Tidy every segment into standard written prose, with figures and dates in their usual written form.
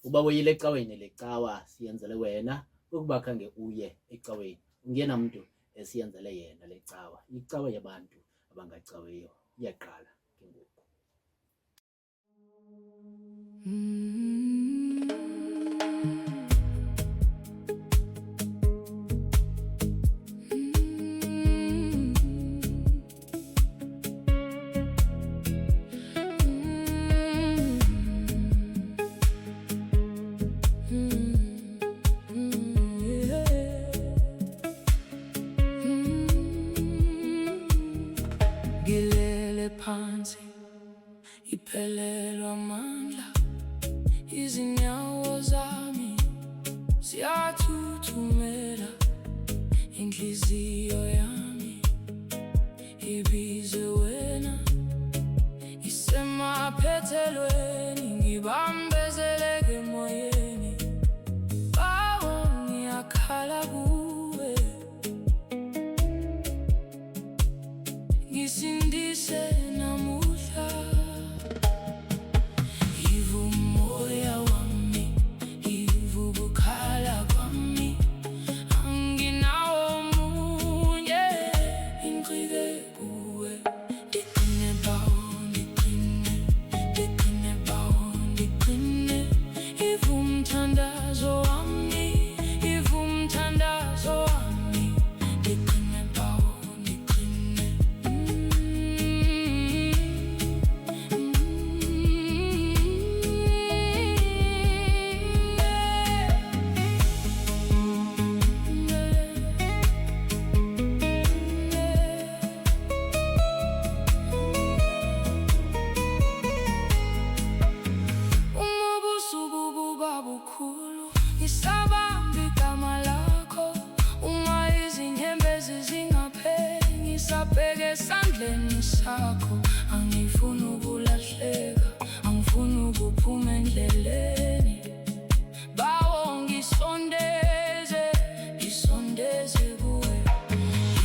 uba uyile ecaweni lecawa siyenzele wena ukuba khange uye ecaweni ungena umuntu esiyenzele yena lecawa. Icawa yabantu abangacawiyo iyaqala ke ngoku. Ngilele phansi iphelelwa amandla, izinyawo zami ziyathuthumela, inhliziyo yami ibize wena, isemaphethelweni ngibambezeleke emoyeni. Baba ngiyakhala kuwe, ngisindise namuhla. Yiva umoya wami, yiva ukukhala kwami, anginawo omunye, ngigxile kuwe. Ngiqine bawo, ngiqine, ngiqine bawo, ngiqine. Yiva umthandazo wami, yiva umthandazo wami, ngiqine bawo, ngiqine. Uma ubusuku buba bukhulu, ngisabamba igama lakho. Uma izinyembezi zingapheli, ngisabheke esandleni sakho. Angifuni ukulahleka, angifuni ukuphuma endleleni. Bawo ngisondeze, ngisondeze kuwe.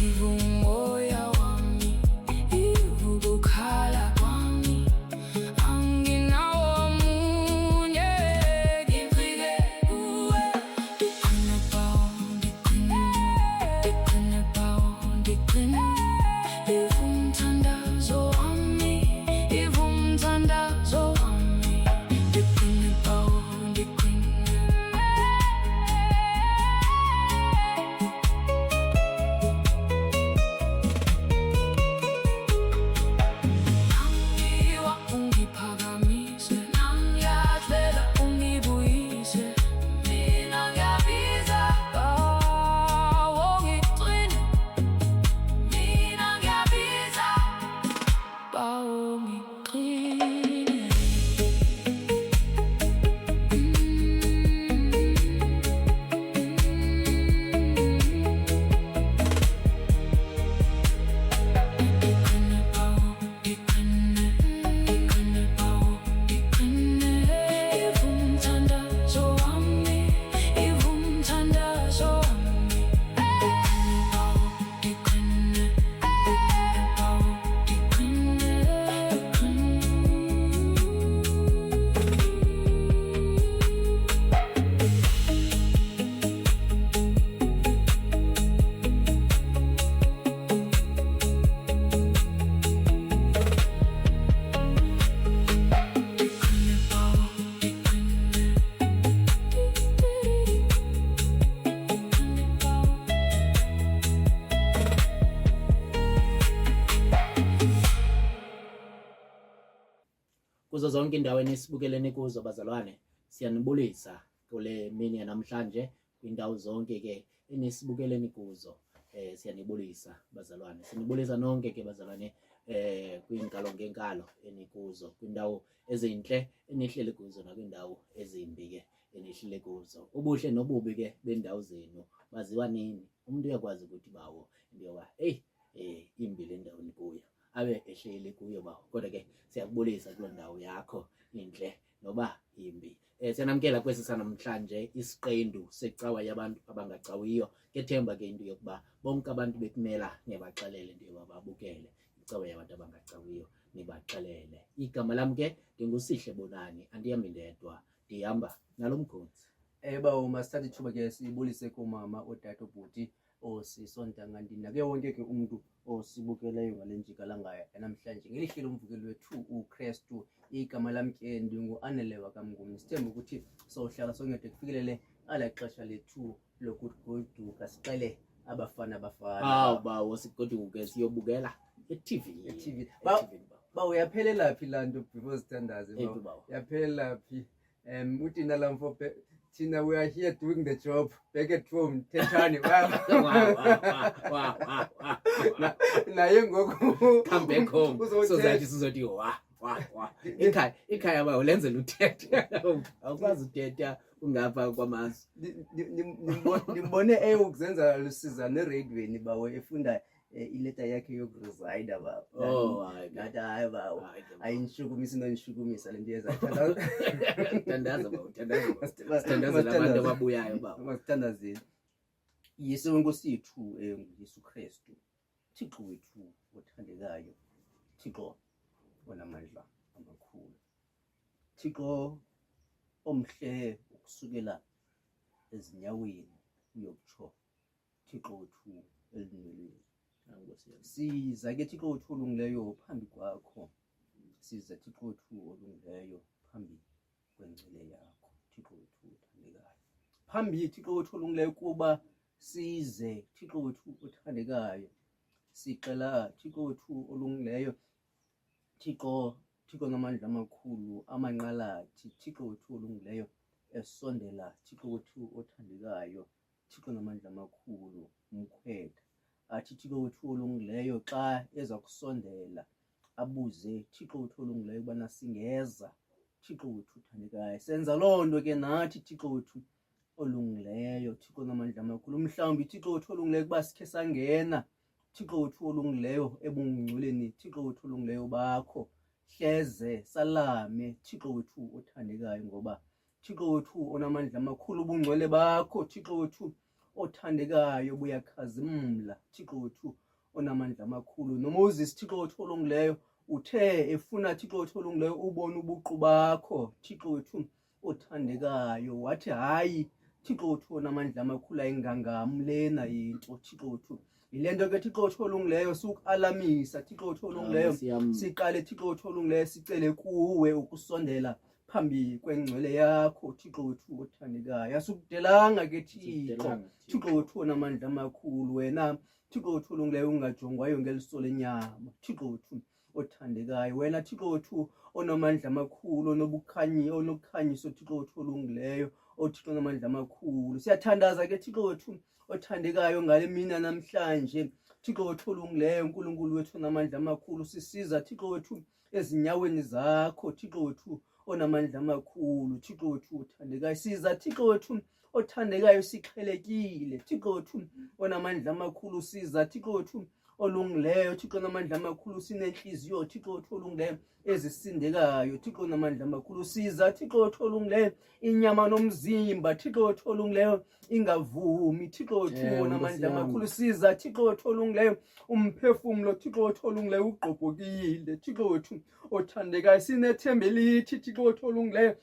Yiva umoya wami, yiva ukukhala kwami, anginawo omunye, ngigxile kuwe. Ngiqine bawo, ngiqine, ngiqine bawo, ngiqine. Yiva umthandazo wami, yiva umthandazo wami, ngiqine bawo, ngiqine. Nangiwa ungiphakamise, nangiyadlela ungibuyise. Mina ngiyabiza bawo, ngiqine. Mina ngiyabiza bawo, ngiqine. Ngiqine bawo, ngiqine, ngiqine bawo, ngiqine. Yiva umthandazo wami, yiva umthandazo wami, ngiqine bawo, ngiqine, ngiqine bawo, ngiqine, ngiqine bawo, ngiqine, ngiqine bawo. Kuzo zonke indawo enisibukeleni kuzo bazalwane, siyanibulisa kule mini yanamhlanje. Kwindawo zonke ke enisibukeleni kuzo, siyanibulisa bazalwane, sinibulisa nonke ke bazalwane, kwiinkalo ngeenkalo enikuzo, kwindawo ezinhle enihleli kuzo nakwindawo ezimbi ke enihleli kuzo. Ubuhle nobubi ke bendawo zenu baziwa nini. Umuntu uyakwazi ukuthi bawo into yoba imbi le ndawo nikuyo, abe ehleli kuyo bawo. Kodwa ke siyakubulisa kuloo ndawo yakho inhle noba imbi. Siyanamkela kwesi sanamhlanje isiqendu secawa yabantu abangacawiyo. Ngethemba ke into yokuba bonke abantu bekumela niyabaxelela into yoba babukele icawa yabantu abangacawiyo, nibaxelele. Igama lam ke ndinguSihle Bonani, andiyami ndedwa, ndihamba nalo mkhonzi. Bawo masithathe ithuba ke sibulise kumama otata obhuti osisondangandini nake wonke ke umuntu osibukeleyo ngale njikalanga namhlanje ngelihlelo umvukelo wethu uKristu. Igama lami ke ndingu-Anelewa Kamnguni. Sithemba ukuthi sohlala songede kufikelele ala xesha lethu lokugoduka siqale abafana Bawo sigoduke siyobukela e-TV. Bawo uyaphelela phi laa nto before sithandaze? Bawo. Yaphelela phi? Uthi nalamfo Tina, we are here doing the job. Back at home, Tetani. Naye ngoku Come back home. So zathi sizothi wa. Ikhaya bawo lenzela uthethe. Awukwazi uthetha ungapha kwamasu. Ndimbone ukuzenza lusiza neradweni bawo efunda ileta yakhe yokuresida bawo. Nathi hayi bawo. Ayingishukumisa nonishukumisa le nto yezathandaza. Thandaza bawo, thandaza abantu ababuyayo bawo. Masithandazeni. Yesu wenkosi yethu Yesu Kristu. Thixo wethu othandekayo. Thixo onamandla amakhulu. Thixo omhle ukusukela ezinyaweni uyokutsho. Thixo wethu elingelweni. Siza ke Thixo wethu olungileyo phambi kwakho. Siza Thixo wethu olungileyo phambi kwengcele yakho. Thixo wethu othandekayo. Phambi Thixo wethu olungileyo kuba size Thixo wethu othandekayo. Sicela Thixo wethu olungileyo. Thixo ngamandla amakhulu amanqalathi. Thixo wethu olungileyo esondela. Thixo wethu othandekayo. Thixo ngamandla amakhulu umkhwetha. Athi Thixo wethu olungileyo xa eza kusondela abuze Thixo wethu olungileyo ubana singeza. Thixo wethu uthandekayo. Senza loo nto ke nathi Thixo wethu olungileyo. Thixo ngamandla amakhulu. Mhlawumbi Thixo wethu olungileyo kuba sikhe sangena Thixo wethu olungileyo ebungcweleni. Thixo wethu olungileyo bakho hleze salame Thixo wethu othandekayo ngoba Thixo wethu onamandla amakhulu ubungcwele bakho Thixo wethu othandekayo buyakhazimla. Thixo wethu onamandla amakhulu. noMoses Thixo wethu olungileyo uthe efuna Thixo wethu olungileyo ubone ubuqu bakho Thixo wethu othandekayo wathi hayi Thixo wethu onamandla amakhulu ayingangamlena into. Thixo wethu yile nto ke Thixo wethu olungileyo sukualamisa Thixo wethu olungileyo. Siqale Thixo wethu olungileyo sicele kuwe ukusondela phambi kwengcwele yakho Thixo wethu othandekayo. Asikudelanga ke Thixo wethu onamandla amakhulu. Wena Thixo wethu olungileyo ungajongwayo ngeliso lenyama. Thixo wethu othandekayo. Wena Thixo wethu onamandla amakhulu onokukhanyiso Thixo wethu olungileyo. Thixo onamandla amakhulu. Siyathandaza ke Thixo wethu othandekayo ngale mina namhlanje. Thixo wethu olungileyo uNkulunkulu wethu onamandla amakhulu. Sisiza Thixo wethu ezinyaweni zakho Thixo wethu onamandla amakhulu. Thixo wethu othandekayo. Siza Thixo wethu othandekayo siqhelekile Thixo wethu onamandla amakhulu. Siza Thixo wethu olungileyo Thixo onamandla amakhulu sinenhliziyo Thixo wethu olungileyo ezisindekayo Thixo onamandla amakhulu. Siza Thixo wethu olungileyo inyama nomzimba Thixo wethu olungileyo ingavumi Thixo wethu onamandla amakhulu. Siza Thixo wethu olungileyo umphefumulo Thixo wethu olungileyo ugqobhokile Thixo wethu othandekayo. Sinethemba elithi Thixo wethu olungileyo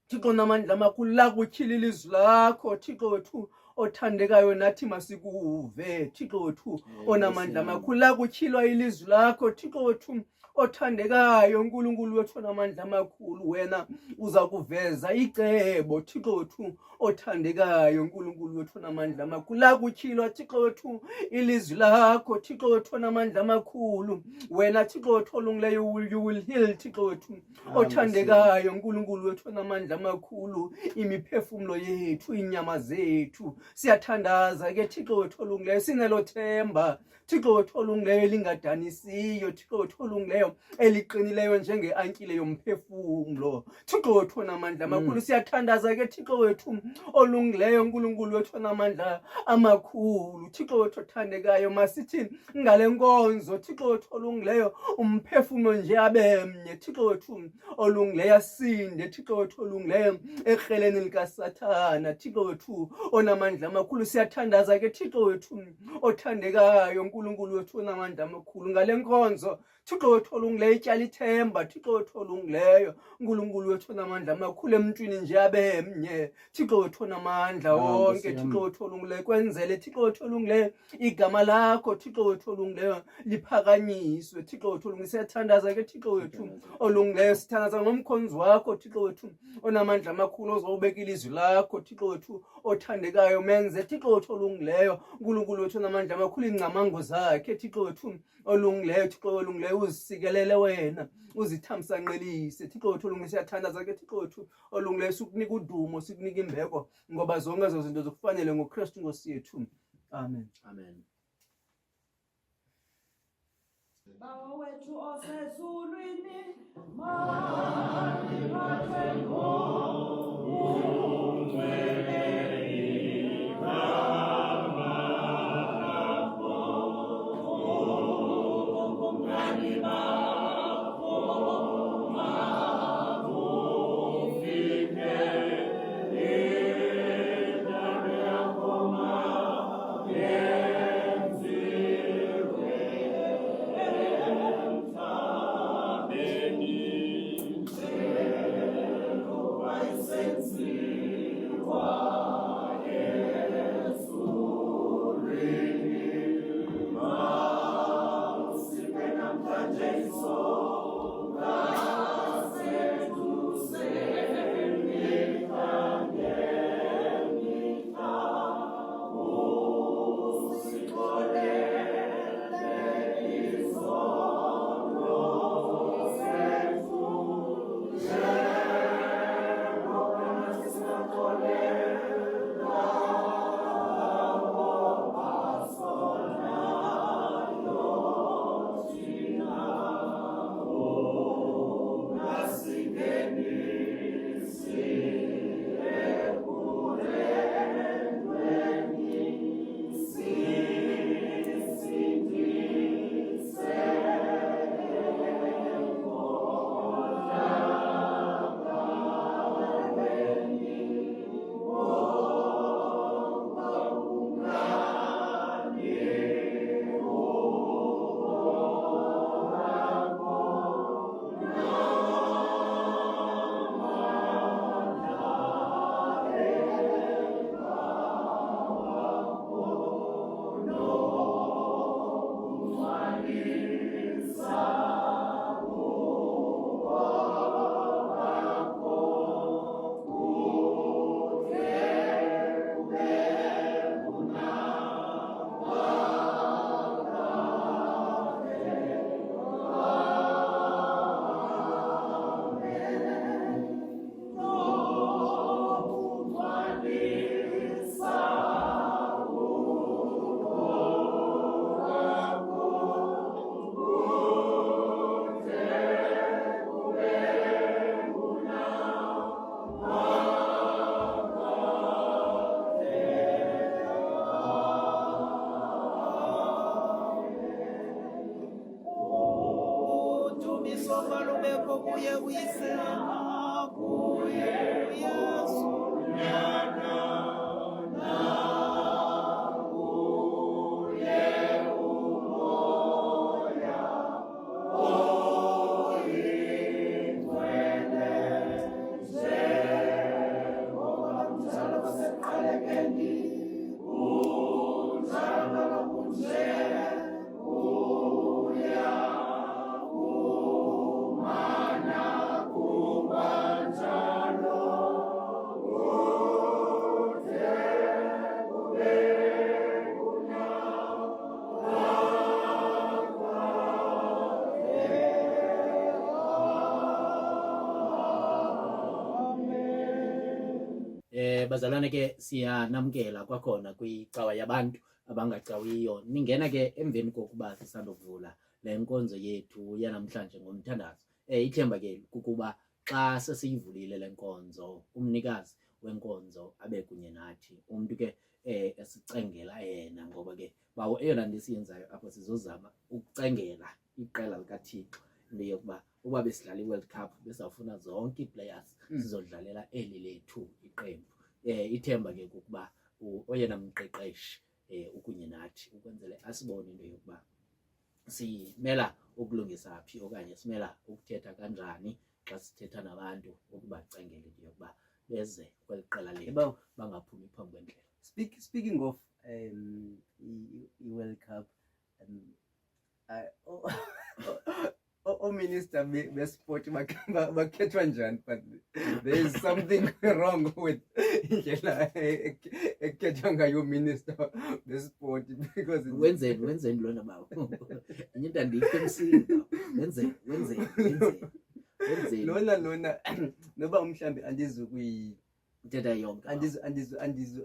Thixo onamandla amakhulu lakutyhila ilizwi lakho Thixo wethu othandekayo nathi masikuve Thixo wethu onamandla amakhulu. Lakutyhilwa ilizwi lakho Thixo wethu othandekayo uNkulunkulu wethu onamandla amakhulu. Wena uza kuveza icebo Thixo wethu othandekayo uNkulunkulu wethu onamandla amakhulu. Lakutyhilwa Thixo wethu ilizwi lakho Thixo wethu onamandla amakhulu. Wena Thixo wethu olungileyo you will heal Thixo wethu othandekayo uNkulunkulu wethu onamandla amakhulu imiphefumulo yethu inyama zethu. Siyathandaza ke Thixo wethu olungileyo sinelo themba Thixo wethu olungileyo lingadanisiyo Thixo wethu olungileyo eliqinileyo njenge-ankile yomphefumulo Thixo wethu onamandla amakhulu. Siyathandaza ke Thixo wethu olungileyo uNkulunkulu wethu onamandla amakhulu. Thixo wethu othandekayo masithi ngale nkonzo Thixo wethu olungileyo umphefumulo nje abemnye Thixo wethu olungileyo asinde Thixo wethu olungileyo ekreleni likaSathana Thixo wethu onamandla amakhulu. Siyathandaza ke Thixo wethu othandekayo uNkulunkulu wethu onamandla amakhulu ngale nkonzo Thixo wethu olungileyo, ityala ithemba. Thixo wethu olungileyo, uNkulunkulu wethu onamandla amakhulu, emntwini nje abe mnye. Thixo wethu onamandla wonke, Thixo wethu olungileyo, kwenzele Thixo wethu olungileyo igama lakho Thixo wethu olungileyo liphakanyiswe. Thixo wethu olungileyo, siyathandaza ke Thixo wethu olungileyo, sithandaza ngomkhonzi wakho Thixo wethu onamandla amakhulu, ozawubeka ilizwi lakho Thixo wethu othandekayo. Menze Thixo wethu olungileyo, uNkulunkulu wethu onamandla amakhulu, iingcamango zakhe Thixo wethu olungileyo, Thixo olungileyo, uzisikelele wena, uzithamsanqelise Thixo wethu olungileyo. Siyathandaza ke Thixo wethu olungileyo, sikunika udumo, sikunika imbeko, ngoba zonke ezo zinto zokufanele ngoKristu Nkosi yethu. Amen. Amen. Bawo wethu osezulwini, mandiphathe kuye uyisema kuye uYesu Bazalwane ke siyanamkela kwakhona kwicawa yabantu abangacawiyo. Ningena ke emveni kokuba sisandokuvula le nkonzo yethu yanamhlanje ngomthandazo. Ithemba ke kukuba xa sesiyivulile le nkonzo, umnikazi wenkonzo abe kunye nathi, umuntu ke esicengela yena, ngoba ke bawo eyona nto esiyenzayo apho sizozama ukucengela iqela likaThixo into yokuba uba besidlala iWorld Cup besawufuna zonke ii-players sizodlalela eli lethu iqembu. Ithemba ke kukuba oyena mqeqeshi ukunye nathi ukwenzele asibone into yokuba simela ukulungisa phi okanye simela ukuthetha kanjani xa sithetha nabantu ukubacengela into yokuba beze kweli qela lethu Yebo. bangaphumi phambi kwendlela. Speaking of i-World Cup, minister besport bakhethwa njani, but there is something wrong with indlela ekhethwa ngayo minister besport, because wenzeni lona bawo enye into andikho emsini bawo. wenzeni lona noba mhlambi uthetha yonke bawo.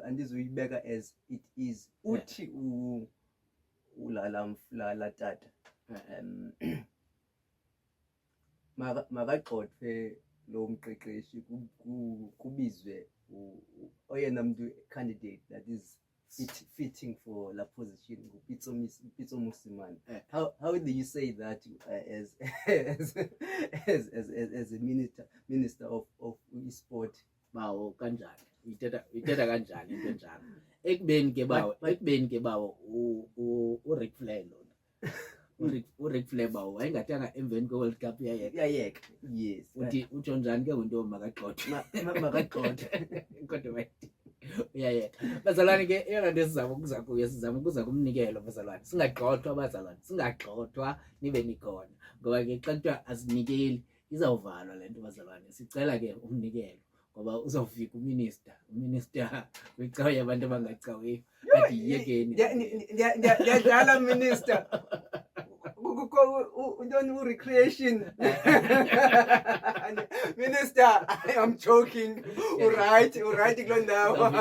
andizuyibeka as it is. Uthi ulala tata makagxothwe lo mqeqeshi kubizwe oyena mntu candidate that is fitting for la position, Pitso Mosimane. How do you say that as a minister of sport? bawo kanjani uyithetha kanjani into enjalo ekubeni ke bawo uRic Flair lona uRic Flair bawo wayengathanga emveni kwe-World Cup Uyayeka. Yes. utsho njani ke nto makagxothwe Makagxothwe. kodwa bayithi uyayeka bazalwane. Ke eyona nto sizama ukuza kumnikelo bazalwane, singagxothwa bazalwane, singagxothwa nibe nikhona, ngoba ke xa kuthiwa asinikeli izawuvalwa le nto bazalwane. Sicela ke umnikelo ngoba uzawufika uminister kwicawa yabantu abangacawiyo athi yekeni Ndiyadlala minister. Recreation. Minister, I'm joking. Alright kuloo ndawo.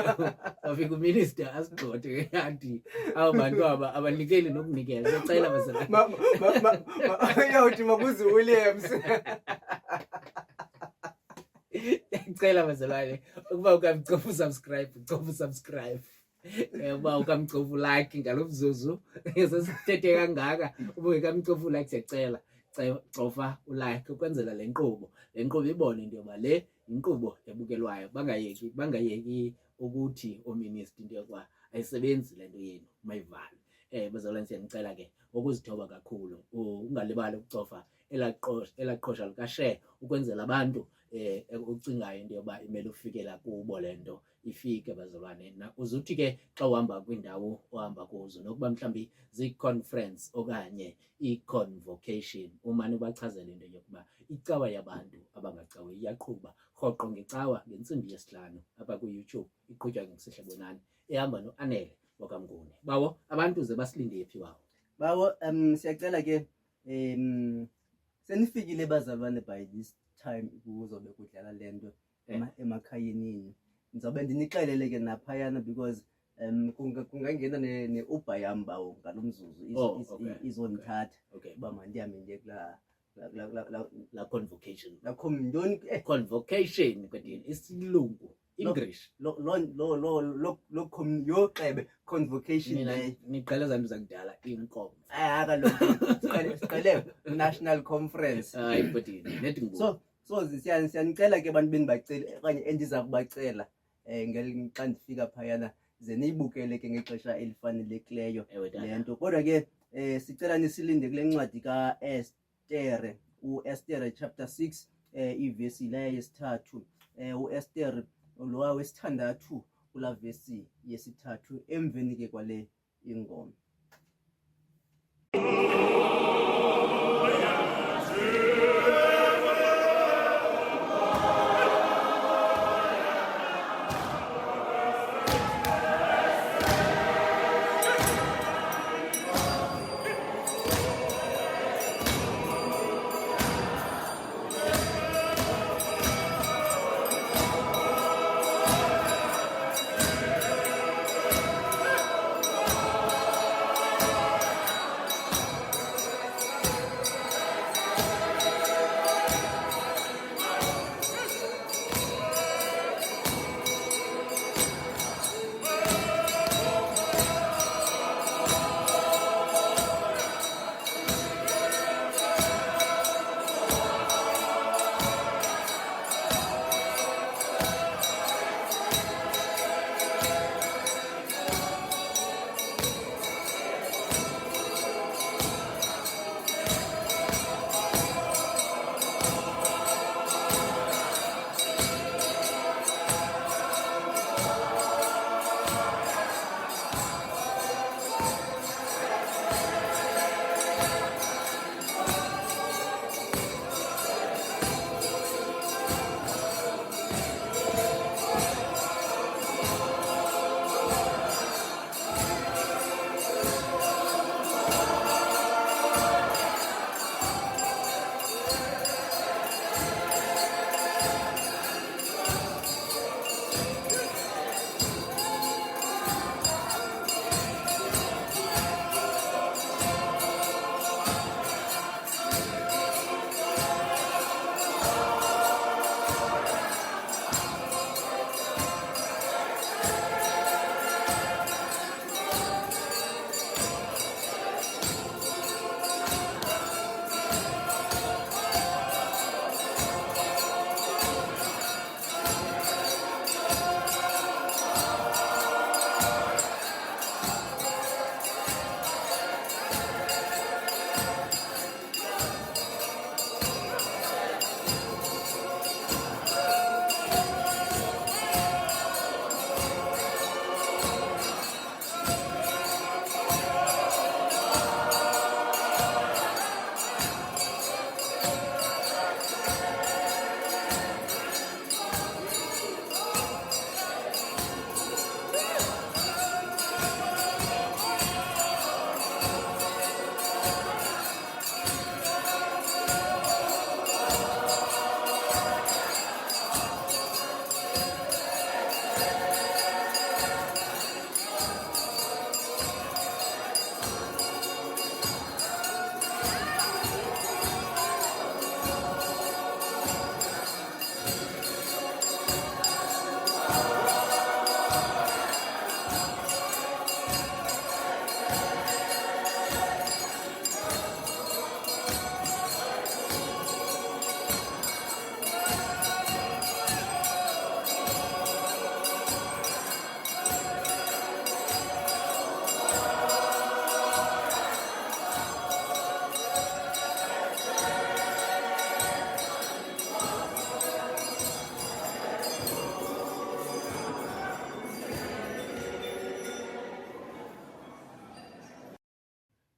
wafika uminister asigxothe athi awu bantu aba abanikeli nokunikela. Sicela bazalwane. Uyawuthi makuze Williams. Ngicela bazalwane ukuba ukamcofa usubscribe uba ukamcofa ulike ngalo mzuzu sesithethe kangaka. Uba ukamcofa ulike siyacela cofa ulike ukwenzela le nkqubo ibone into yoba le yinkqubo ebukelwayo. Bangayeki ukuthi oominister into yokuba ayisebenzi le nto yenu mayivale. Bazalwane siyanicela ke ukuzithoba kakhulu, ungalibali ukucofa elaa qhosha likashare ukwenzela abantu ucingayo into yoba imele ufikela kubo le nto ifike bazalwane. Uzuthi ke xa uhamba kwiindawo ohamba kuzo nokuba mhlawumbi zii-conference okanye i-convocation, umane ubachazela into yokuba icawa yabantu abangacawiyo iyaqhuba rhoqo ngecawa ngentsimbi yesihlanu apha kwi-YouTube, iqhutywa nguSihle Bonani, ehamba noAnele wakamnguni. Bawo abantu ze basilinde phi bawo? Bawo, siyacela ke senifikile bazalwane by this time kuzobe kudlala le nto emakhayeni. Ndizobe ndinixelele ke naphayana because kungangena ne-Uber yam bawo ngalo mzuzu izondithatha uba mandihambe ndiye La convocation. ntoni Convocation kodwa isilungu English. yoxebe convocation Mina leyo. niqala zantu zakudala inkomo. Kaloku siqale national conference. Hayi kodwa nethi ngoku. So siyanicela ke abantu benibacela okanye endiza kubacela xa ndifika phayana ze niyibukele ke ngexesha elifanelekileyo Ewe tata. le nto. Kodwa ke sicela nisilinde kule ncwadi kaEstere, uEstere chapter 6 ivesi leyo yesithathu, uEstere lowa wesithandathu kula vesi yesithathu emveni ke kwale ingoma.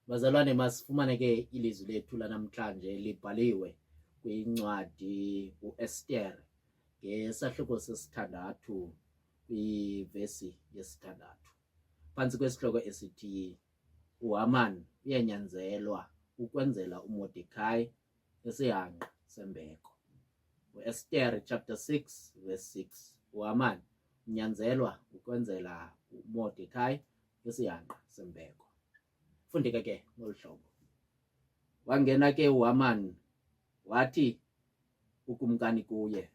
Bazalwane, masifumane ke ilizwi lethu lanamhlanje libhaliwe kwincwadi uEsther ngesahluko sesithandathu kwivesi yesithandathu. Phantsi kwesihloko esithi uHaman uyanyanzelwa ukwenzela uMordekhai isihanqa sembeko. uEsther chapter 6 verse 6. uHaman unyanzelwa ukwenzela uMordekhai isihanqa sembeko. Fundeka ke ngolu hlobo. Wangena ke uHaman wathi ukumkani kuye,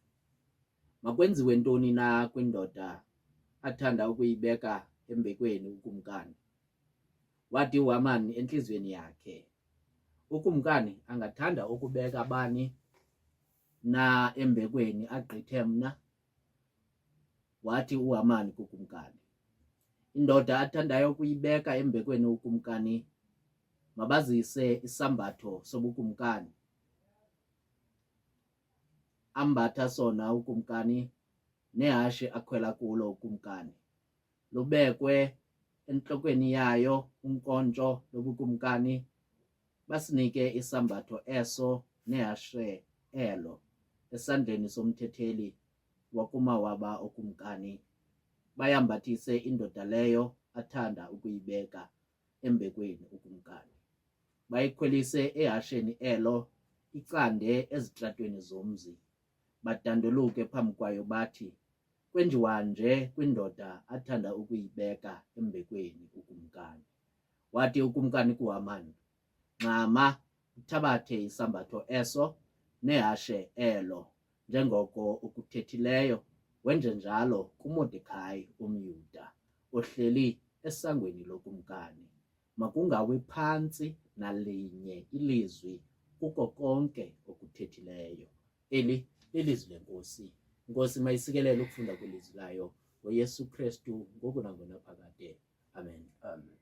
makwenziwe ntoni na kwindoda athanda ukuyibeka embekweni ukumkani? Wathi uHaman entliziyweni yakhe, ukumkani angathanda ukubeka bani na embekweni agqithe mna? Wathi uHaman kukumkani, indoda athandayo ukuyibeka embekweni ukumkani mabazise isambatho sobukumkani ambatha sona ukumkani nehashe akhwela kulo ukumkani, lubekwe entlokweni yayo unkontsho lobukumkani, basinike isambatho eso nehashe elo esandleni somthetheli wakumawaba okumkani, bayambathise indoda leyo athanda ukuyibeka embekweni ukumkani, bayikhwelise ehasheni elo icande ezitratweni zomzi, badanduluke phambi kwayo bathi, kwenjiwa nje kwindoda athanda ukuyibeka embekweni ukumkani. Wathi ukumkani kuHaman, ncama uthabathe isambatho eso nehashe elo njengoko ukuthethileyo, wenje njalo kuMordekhai umYuda ohleli esangweni lokumkani. Makungawi phantsi nalinye ilizwi kuko konke okuthethileyo. Eli lilizwi lenkosi. Inkosi mayisikelele ukufunda kwelizwi layo ngoYesu Kristu ngoku nangonaphakade. Amen. Amen.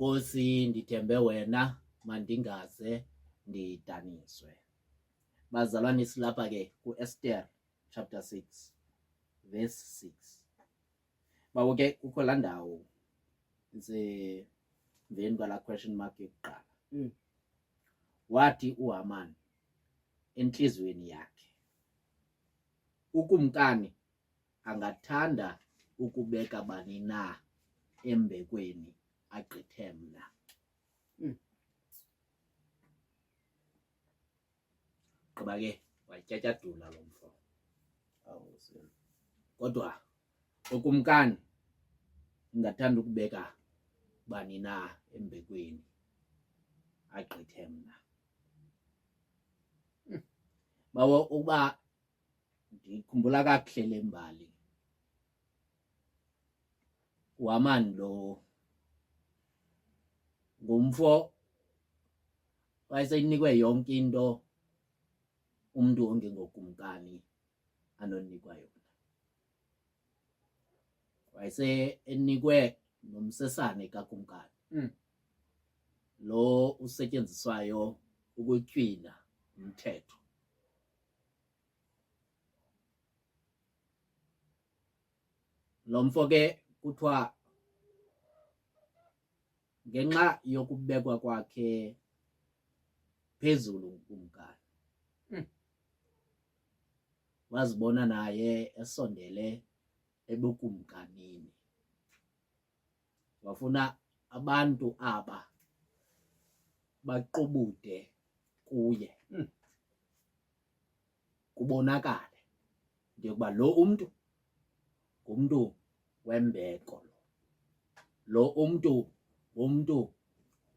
Nkosi, ndithembe wena mandingaze ndidaniswe. Bazalwane, silapha ke ku-Esther chapter 6 verse 6. Bawo ke kukho laa ndawo isemveni kwalaa question mark yokuqala. Wathi uHaman enhliziyweni yakhe, ukumkani angathanda ukubeka bani na embekweni agqithe mna. Gqiba ke watyatyadula lo mfo. Kodwa ukumkani ingathanda ukubeka bani na embekweni agqithe mna. Bawo uba ndikhumbula kakuhle le mbali, uHaman lo ngumfo wayeseyinikwe yonke into umntu ongengokumkani anonikwa yona. Wayesenikwe nomsesane kakumkani, lo usetyenziswayo ukutywina umthetho. Lo mfo ke kuthiwa ngenxa yokubekwa kwakhe phezulu kumkani, wazibona naye esondele ebukumkanini. Wafuna abantu aba baqobude kuye, kubonakale into yokuba lo umntu ngumntu wembeko, lo umntu ngumntu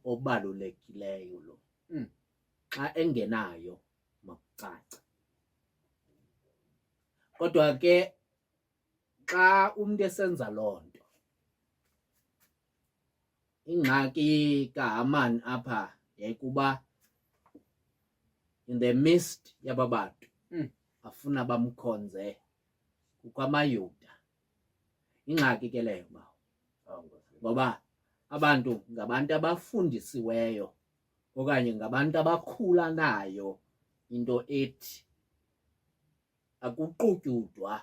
obalulekileyo lo. Xa engenayo makucace. Kodwa ke xa umntu esenza loo nto, ingxaki kaHaman apha yayikuba in the midst yaba bantu afuna bamkhonze kukho amaYuda. Ingxaki ke leyo ngoba abantu ngabantu abafundisiweyo okanye ngabantu abakhula nayo into ethi akuqutyudwa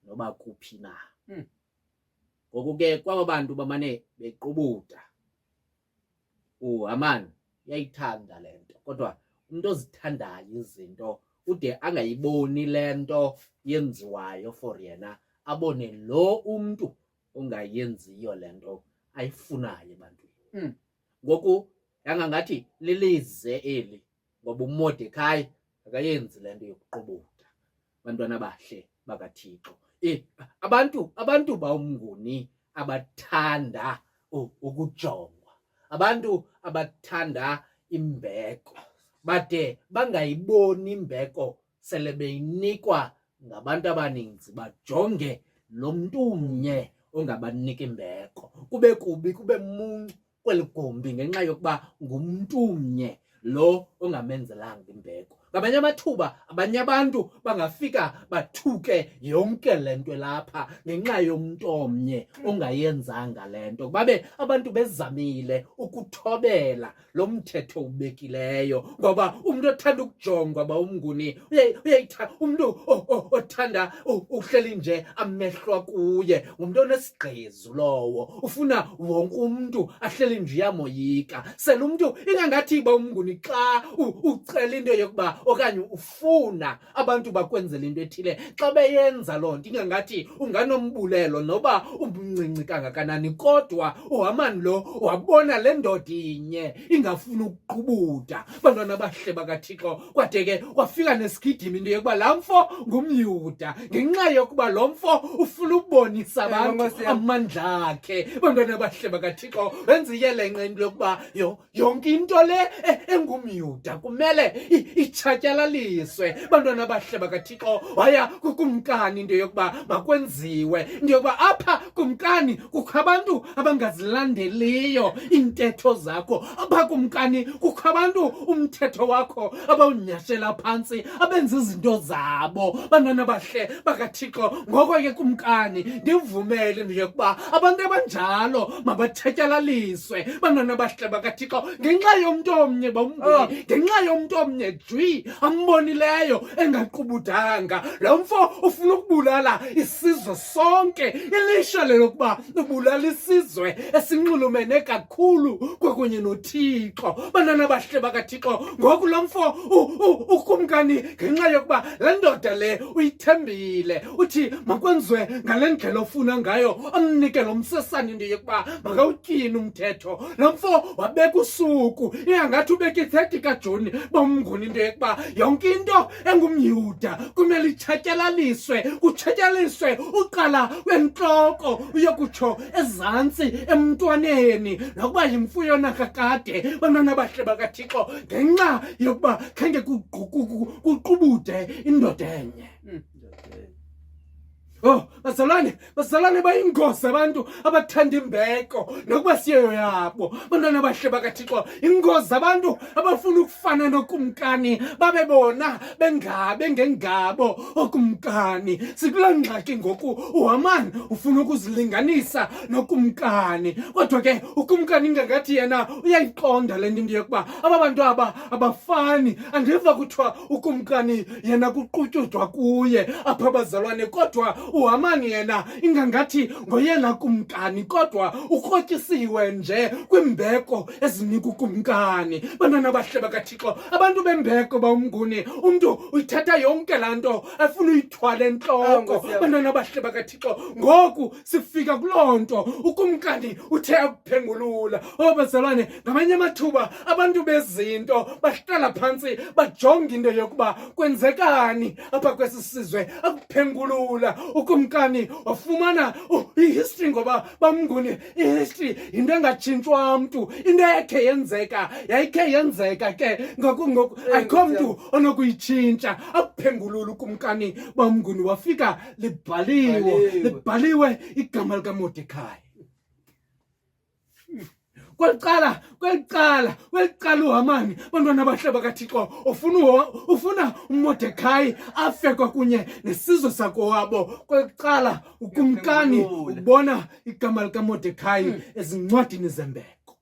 noba kuphi na. Ngoku ke kwaba bantu bamane bequbuda, uHaman uyayithanda le nto, kodwa umntu ozithandayo izinto ude angayiboni le nto yenziwayo for yena, abone lo umntu ongayenziyo le nto ayifunayo ebantwini. Ngoku yangangathi lilize eli, ngoba uMordekhai akayenzi le nto yokuqubuda. Bantwana bahle bakaThixo, abantu bawumnguni abathanda ukujongwa, abantu abathanda imbeko, bade bangayiboni imbeko sele beyinikwa ngabantu abaninzi, bajonge lo mntu umnye ongabanika imbeko. Kube kubi, kube muncu kweli gumbi ngenxa yokuba ngumntu umnye lo ongamenzelanga imbeko. Ngamanye amathuba abanye abantu bangafika bathuke yonke le nto lapha ngenxa yomntu omnye ongayenzanga le nto, babe abantu bezamile ukuthobela lo mthetho ubekileyo. Ngoba umntu othanda ukujongwa bawumnguni uyayithanda, umntu othanda uhleli nje amehlwa kuye ngumntu onesigqizo lowo, ufuna wonke umntu ahleli nje yamoyika. Sele umntu ingangathi bawumnguni xa ucela into yokuba okanye ufuna abantu bakwenzela into ethile, xa beyenza loo nto ingangathi unganombulelo noba umncinci kangakanani. Kodwa uHaman lo wabona le ndoda inye ingafuni ukuqubuda. Bantwana bahle bakaThixo, kwade ke wafika nesigidimi into yokuba laa mfo ngumYuda, ngenxa yokuba lo mfo ufuna ukubonisa abantu amandla akhe. Bantwana bahle bakaThixo, wenza iyelenqe into yokuba yonke into le engumYuda kumele itsha utshatyalaliswe bantwana abahle bakaThixo waya kukumkani into yokuba makwenziwe into yokuba apha kumkani kukho abantu abangazilandeliyo iintetho zakho apha kumkani kukho abantu umthetho wakho abawunyhashela phantsi abenza izinto zabo bantwana abahle bakaThixo ngoko ke kumkani ndivumele into yokuba abantu abanjalo mabatshatyalaliswe bantwana abahle bakaThixo ngenxa yomntu omnye bawumboni ngenxa yomntu omnye jwi ambonileyo engaqubudanga lo mfo ufuna ukubulala isizwe sonke ilishwa lelokuba ubulala isizwe esinxulumene kakhulu kwakunye noThixo bantwana abahle bakaThixo ngoku lo mfo ukumkani ngenxa yokuba le ndoda le uyithembile uthi makwenziwe ngale ndlela ofuna ngayo amnike lo msesane into yokuba makawutyini umthetho lo mfo wabeka usuku ingathi ubeka i-30 kaJuni bomnguni into yokuba yonke into engumYuda kumele itshatyalaliswe kutshatyaliswe uqala wentloko uyokutsho ezantsi emntwaneni nokuba yimfuyo nakakade bantwana abahle bakaThixo ngenxa yokuba khange kuqubude indoda enye. Oh, bazalwane bayingozi abantu abathanda imbeko nokuba siyeyo yabo bantwana abahle bakaThixo ingozi abantu abafuna ukufana nokumkani babe bona bengengabo okumkani sikula ngxaki ngoku uHamani ufuna ukuzilinganisa nokumkani kodwa ke ukumkani ingangathi yena uyayiqonda le nto into yokuba aba bantu abafani andiva kuthiwa ukumkani yena kuqutyudwa kuye apha bazalwane kodwa uHamani yena ingangathi ngoyena kumkani kodwa ukrotyisiwe nje kwimbeko ezinika ukumkani bantwana abahle bakaThixo abantu bembeko bawumnguni umntu uyithatha yonke laa nto afuna uyithwala entloko bantwana abahle bakaThixo ngoku sifika kuloo nto ukumkani uthe akuphengulula bazalwane ngamanye amathuba abantu bezinto bahlala phantsi bajonga into yokuba kwenzekani apha kwesi sizwe akuphengulula ukumkani wafumana ihistory ngoba bamnguni ihistory into engatshintshwa mntu into yayikhe yenzeka ke ngoku ayikho mntu onokuyitshintsha akuphengulula ukumkani bamnguni wafika libhaliwe igama likaModekhayi kweliqala uHamani bantwana abahle bakaThixo ufuna uModekhayi afe kwakunye nesizwe sakowabo kweliqala ukumkani ubona igama likaModekhayi ezincwadini zembeko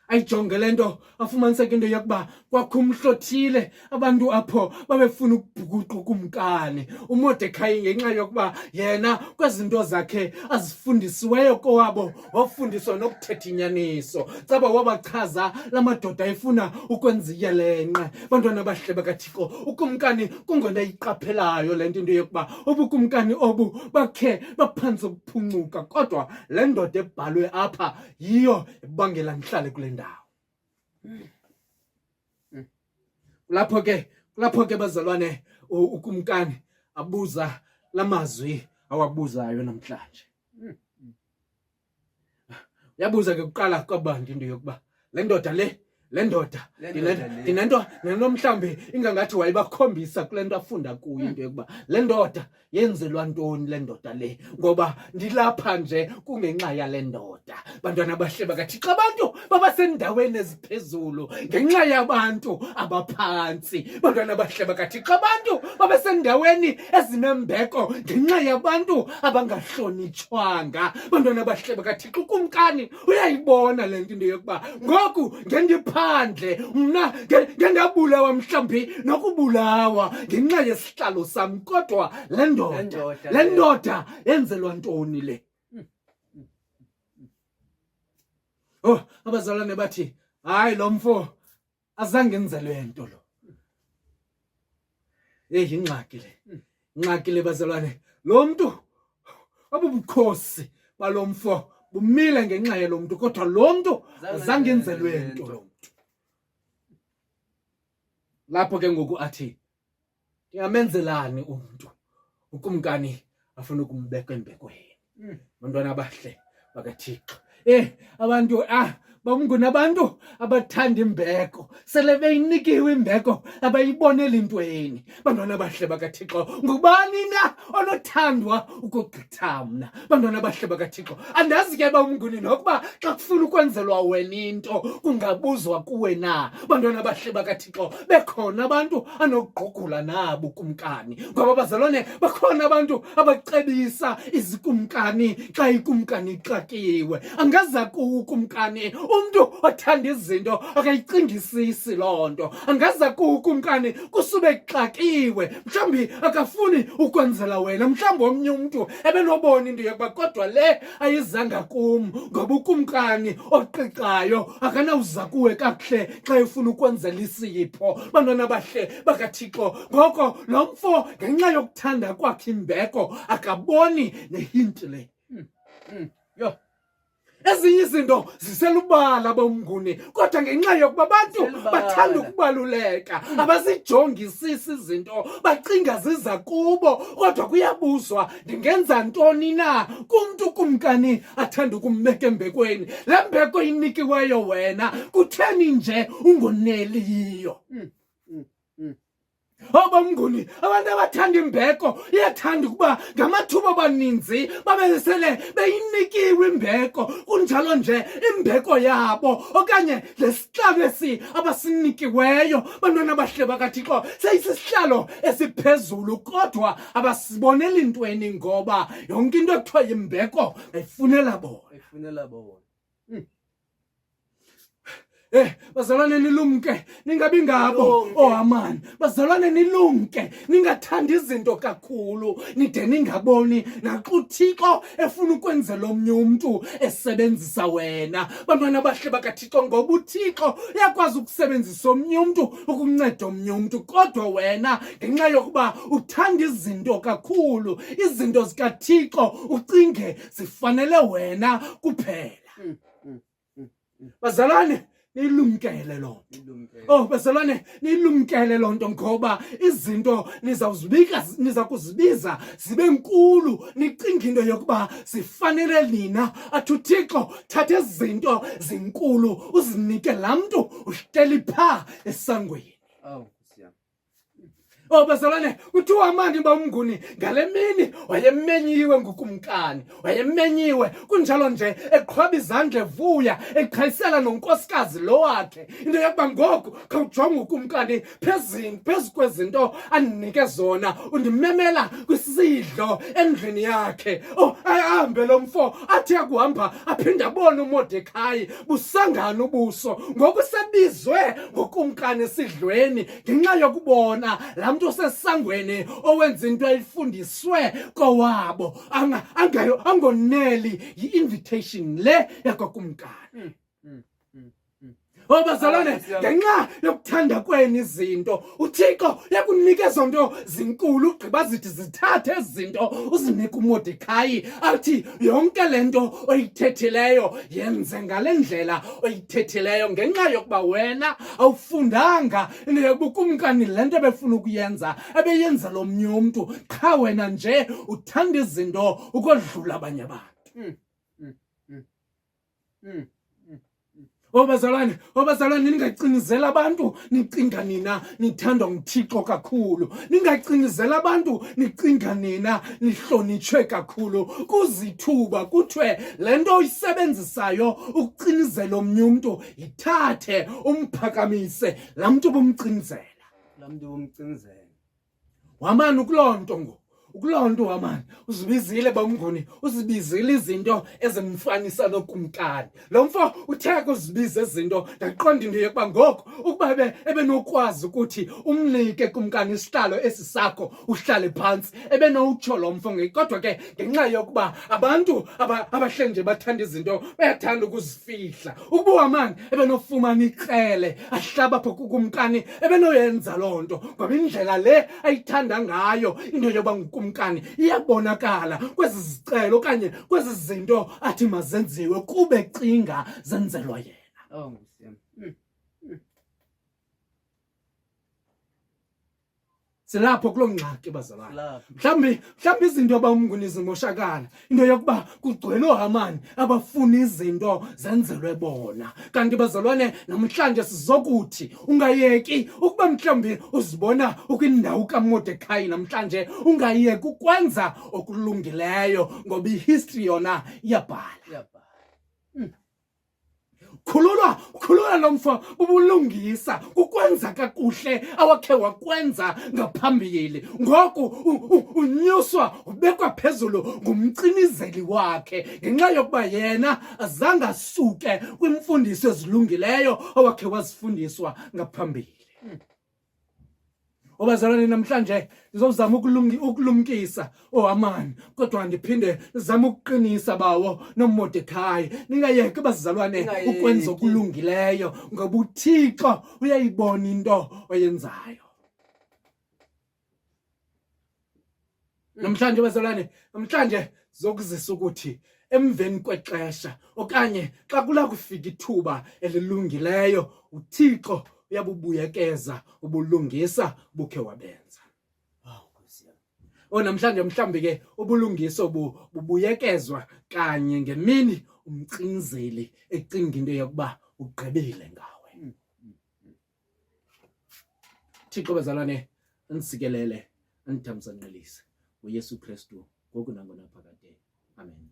ayijonge le nto afumaniseke into yokuba kwakho umhlothile abantu apho babefuna ukubhukuqa ukumkani uModekhayi ngenxa yokuba yena kwezinto zakhe azifundisiweyo kowabo wafundiswa nokuthetha inyaniso caba wabachaza la madoda efuna ukwenza iyelenqe bantwana abahle bakaThixo ukumkani kungona iqaphelayo le nto into yokuba ubukumkani obu bakhe baphantsi ukuphuncuka kodwa le ndoda ebhalwe apha yiyo ebangela ndihlale kule ndawo. Lapho ke bazalwane ukumkani abuza lamazwi awabuzayo namhlanje. Yabuza ke kuqala kwabantu into yokuba le ndoda ndinento mhlawumbi ingangathi wayibakhombisa kule nto afunda kuyo into yokuba le ndoda yenzelwa ntoni le ndoda le ngoba ndilapha nje kungenxa yale ndoda bantwana abahle bakaThixo abantu babasendaweni eziphezulu ngenxa yabantu abaphantsi bantwana abahle bakaThixo abantu babasendaweni ezinembeko ngenxa yabantu abangahlonitshwanga bantwana abahle bakaThixo ukumkani uyayibona le nto into yokuba ngoku ngendiphandle mna ngendabulawa mhlawumbi nokubulawa ngenxa yesihlalo sam kodwa le ndoda yenzelwa ntoni le? Abazalwane bathi hayi lo mfo azange enzelwe nto lo. Ingxaki le bazalwane lo mntu abubukhosi balo mfo bumile ngenxa yalo mntu kodwa lo mntu azange enzelwe nto lo mntu. Lapho ke ngoku athi ndingamenzelani umntu ukumkani afuna ukumbeka embekweni bantwana abahle bakaThixo abantu bamnguni abantu abathanda imbeko sele beyinikiwe imbeko abayibonela intweni. Bantwana abahle bakaThixo, ngubani na onothandwa ukugqitha mna? Bantwana abahle bakaThixo, andazi ke bamnguni nokuba xa kufuna ukwenzelwa wena into kungabuzwa kuwe na? Bantwana abahle bakaThixo, bekhona abantu anokugqugula nabo ukumkani, ngoba bazalwane bakhona abantu abacebisa izikumkani xa ikumkani ixakiwe. Angaza kuwo ukumkani umntu othanda izinto akayicingisisi loo nto. Angaza kuwo ukumkani kusube exakiwe, mhlawumbi akafuni ukwenzela wena, mhlawumbi omnye umntu ebenobona into yokuba kodwa le ayizanga kum, ngoba ukumkani oqiqayo akanawuza kuwe kakuhle xa efuna ukwenzela isipho. Bantwana abahle bakaThixo, ngoko lo mfo ngenxa yokuthanda kwakhe imbeko akaboni nehinti le. Yo, Ezinye izinto ziselubala bomnguni, kodwa ngenxa yokuba abantu Ziselubala. bathanda ukubaluleka, abazijongisisi izinto, bacinga ziza kubo, kodwa kuyabuzwa ndingenza ntoni na kumntu kumkani athanda ukumbeka embekweni. Le mbeko inikiweyo wena, kutheni nje ungoneliyo? Bamnguni, abantu abathanda imbeko iyathanda ukuba ngamathuba amaninzi babe sele beyinikiwe imbeko, kunjalo nje imbeko yabo okanye lesihlalo esi abasinikiweyo. Bantwana abahle bakaThixo, seyisisihlalo esiphezulu kodwa abasiboneli ntweni, ngoba yonke into ekuthiwa yimbeko bayifunela bona. ayifunela bona. Bazalwane nilumke, ningabi ngabo Lumke. amani. Bazalwane nilumke, ningathandi izinto kakhulu nide ningaboni naxa uThixo efuna ukwenzela omnye umntu esebenzisa wena. Bantwana abahle bakaThixo, ngoba uThixo uyakwazi ukusebenzisa omnye umntu ukunceda omnye umntu, kodwa wena ngenxa yokuba uthanda izinto kakhulu, izinto zikaThixo ucinge zifanele wena kuphela. Bazalwane nilumkele loo nto. Ilumkele. Bazalwane nilumkele loo nto, ngoba izinto niza kuzibiza zibe nkulu, nicinga into yokuba zifanele nina. Athi uThixo, thatha izinto zinkulu uzinike laa mntu uhleli phaa esangweni. Awu, Nkosi yami. Bazalwane, kuthiwa amani bamnguni ngale mini wayemenyiwe ngukumkani, wayemenyiwe kunjalo nje eqhwaba izandla evuya eqhayisela nonkosikazi lo wakhe into yokuba ngoku khawujonge ukumkani phezu kwezinto andinike zona, undimemela kwisidlo endlini yakhe. Ahambe lo mfo athi akuhamba aphinde abone uModekhayi busangana ubuso, ngoku sebizwe ngukumkani esidlweni ngenxa yokubona laa mntu osesangweni owenza into ayifundiswe kowabo, angoneli yi-invitation le yakwakumkani. Bazalwane, ngenxa yokuthanda kwenu izinto, uThixo uyakunika ezo nto zinkulu ugqiba zithi zithathe ezi zinto uzinike uModekhayi, athi yonke le nto oyithethileyo yenze ngale ndlela oyithethileyo, ngenxa yokuba wena awufundanga into yokuba ukumkani le nto ebefuna ukuyenza ebeyenzela omnye umntu, qha wena nje uthanda izinto ukodlula abanye abantu. Bazalwane ningacinizela abantu nicinga nina nithandwa nguThixo kakhulu. Ningacinizela abantu nicinga nina nihlonitshwe kakhulu. Kuzithuba kuthiwe le nto uyisebenzisayo ukucinizela omnye umntu yithathe umphakamise laa mntu bumcinizela. Laa mntu bomcinezela. Wamani ukuloo nto ngoku. Ukuloo nto wamani uzibizile bamnguni, uzibizile izinto ezimfanisa nokumkani. Lo mfo uthe kuzibiza izinto ndaqonda into yokuba ngoku ukuba ebenokwazi ukuthi umnike kumkani isihlalo esi sakho uhlale phantsi, ebenowutsho lo mfo. Kodwa ke ngenxa yokuba abantu abahle nje bathanda izinto bayathanda ukuzifihla, ukuba wamani ebenofumana ikrele ahlaba apho kukumkani ebenoyenza loo nto, ngoba indlela le ayithanda ngayo into yoba kumkani iyabonakala kwezi zicelo okanye kwezi zinto athi mazenziwe kube cinga zenzelwa yena. Nkosi yami. silapho kulongxaki bazalwane. Lapho. Mhlawumbi izinto abamnguni zimoshakala into yokuba kugcwele oHamani abafuna izinto zenzelwe bona. Kanti bazalwane namhlanje sizokuthi ungayeki ukuba mhlawumbi uzibona ukwindawo kaMordekhai namhlanje, ungayeki ukwenza okulungileyo ngoba ihistory yona iyabhala. Iyabhala. Khulula lo mfo ubulungisa ukwenza kakuhle awakhe wakwenza ngaphambili. Ngoku unyuswa ubekwa phezulu ngumcinizeli wakhe ngenxa yokuba yena azange asuke kwimfundiso ezilungileyo awakhe wazifundiswa ngaphambili. Obazalwane namhlanje ngizozama ukulumkisa oHamani, kodwa ndiphinde zama ukuqinisa bawo noMordekhai. Ningayeki bazalwane ukwenza okulungileyo ngoba uThixo uyayibona into oyenzayo. Namhlanje bazalwane, namhlanje zokuzisa ukuthi emveni kwexesha okanye xa kula kufika ithuba elilungileyo uThixo uyabubuyekeza ubulungisa bukhe wabenza. Nkosi yami. Namhlanje mhlambi ke ubulungiso bubuyekezwa kanye ngemini umcinzeli ecinga into yokuba ugqibile ngawe. Thixo bazalwane, anisikelele anithamsanqelise uYesu Kristu ngoku nangona phakade. Amen.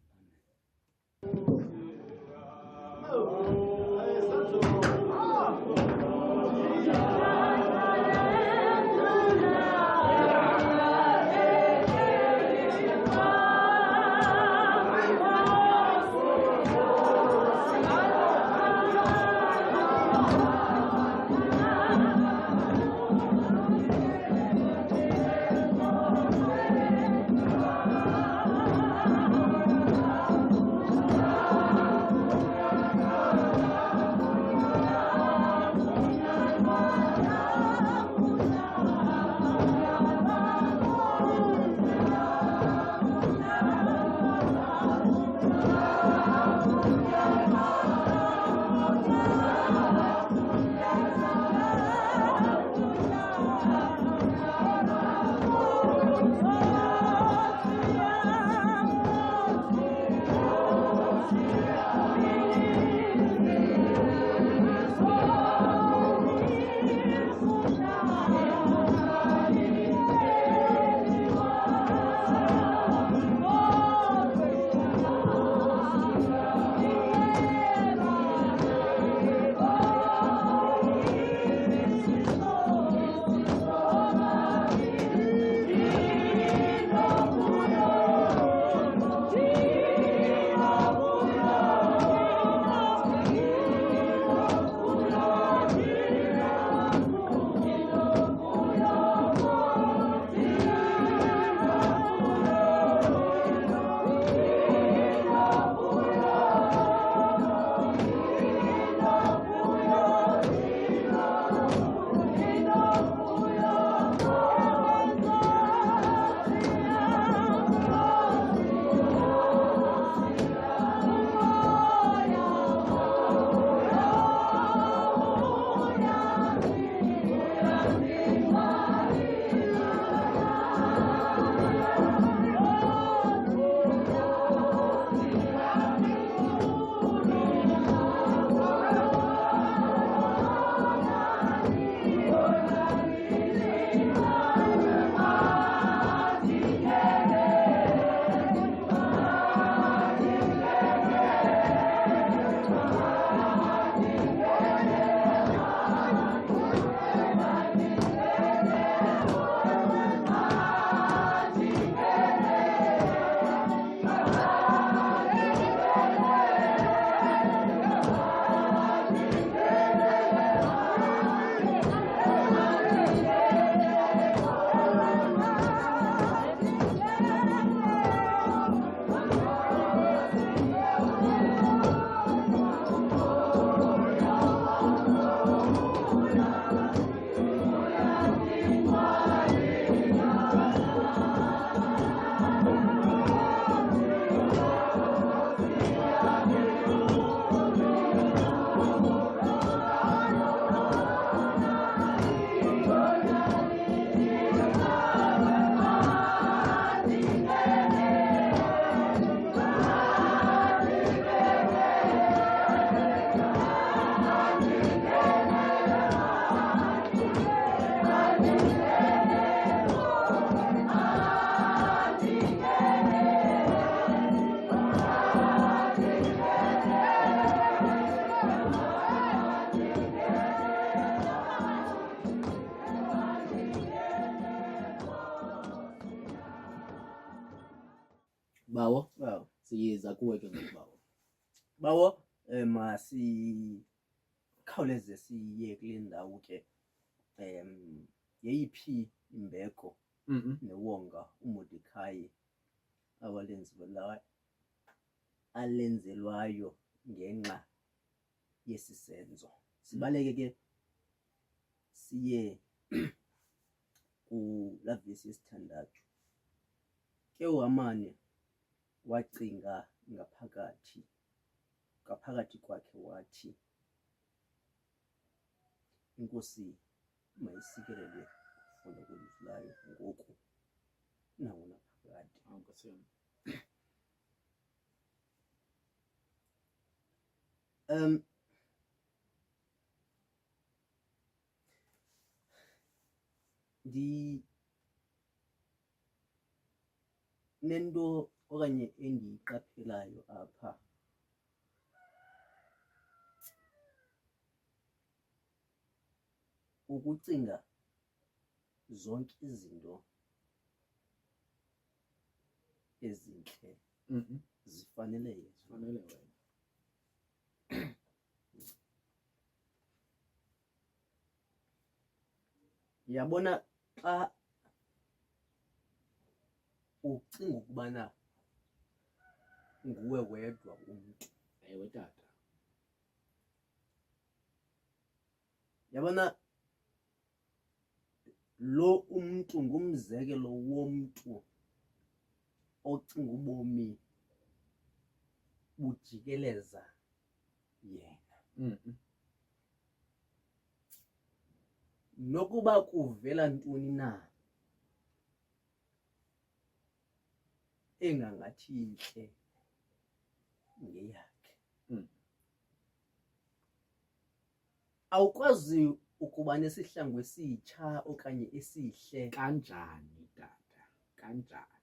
bawo bawo siyiza kuwe ke ngoku bawo. bawo masikhawuleze siye kule ndawo ke yeyiphi imbeko newonga uModekhayi alenzelwayo ngenxa yesi senzo. Sibaleke ke siye kulaa vesi yesithandathu. Ke uHamani wacinga ngaphakathi kwakhe wathi, inkosi mayisikelele ukufunda kwelizwi layo ngoku nangona phakade. Nkosi yam. Nento okanye endiyiqaphelayo apha ukucinga zonke izinto ezintle zifanele yena. Fanele wena. Yabona xa ucinga ukubana nguwe wedwa umntu, Ewe tata. yabona lo umntu ngumzekelo womntu ocinga ubomi bujikeleza yena. Nokuba kuvela ntoni na engangathi intle ngeyakhe. Awukwazi ukuba nesihlangu esitsha okanye esihle Kanjani tata? Kanjani?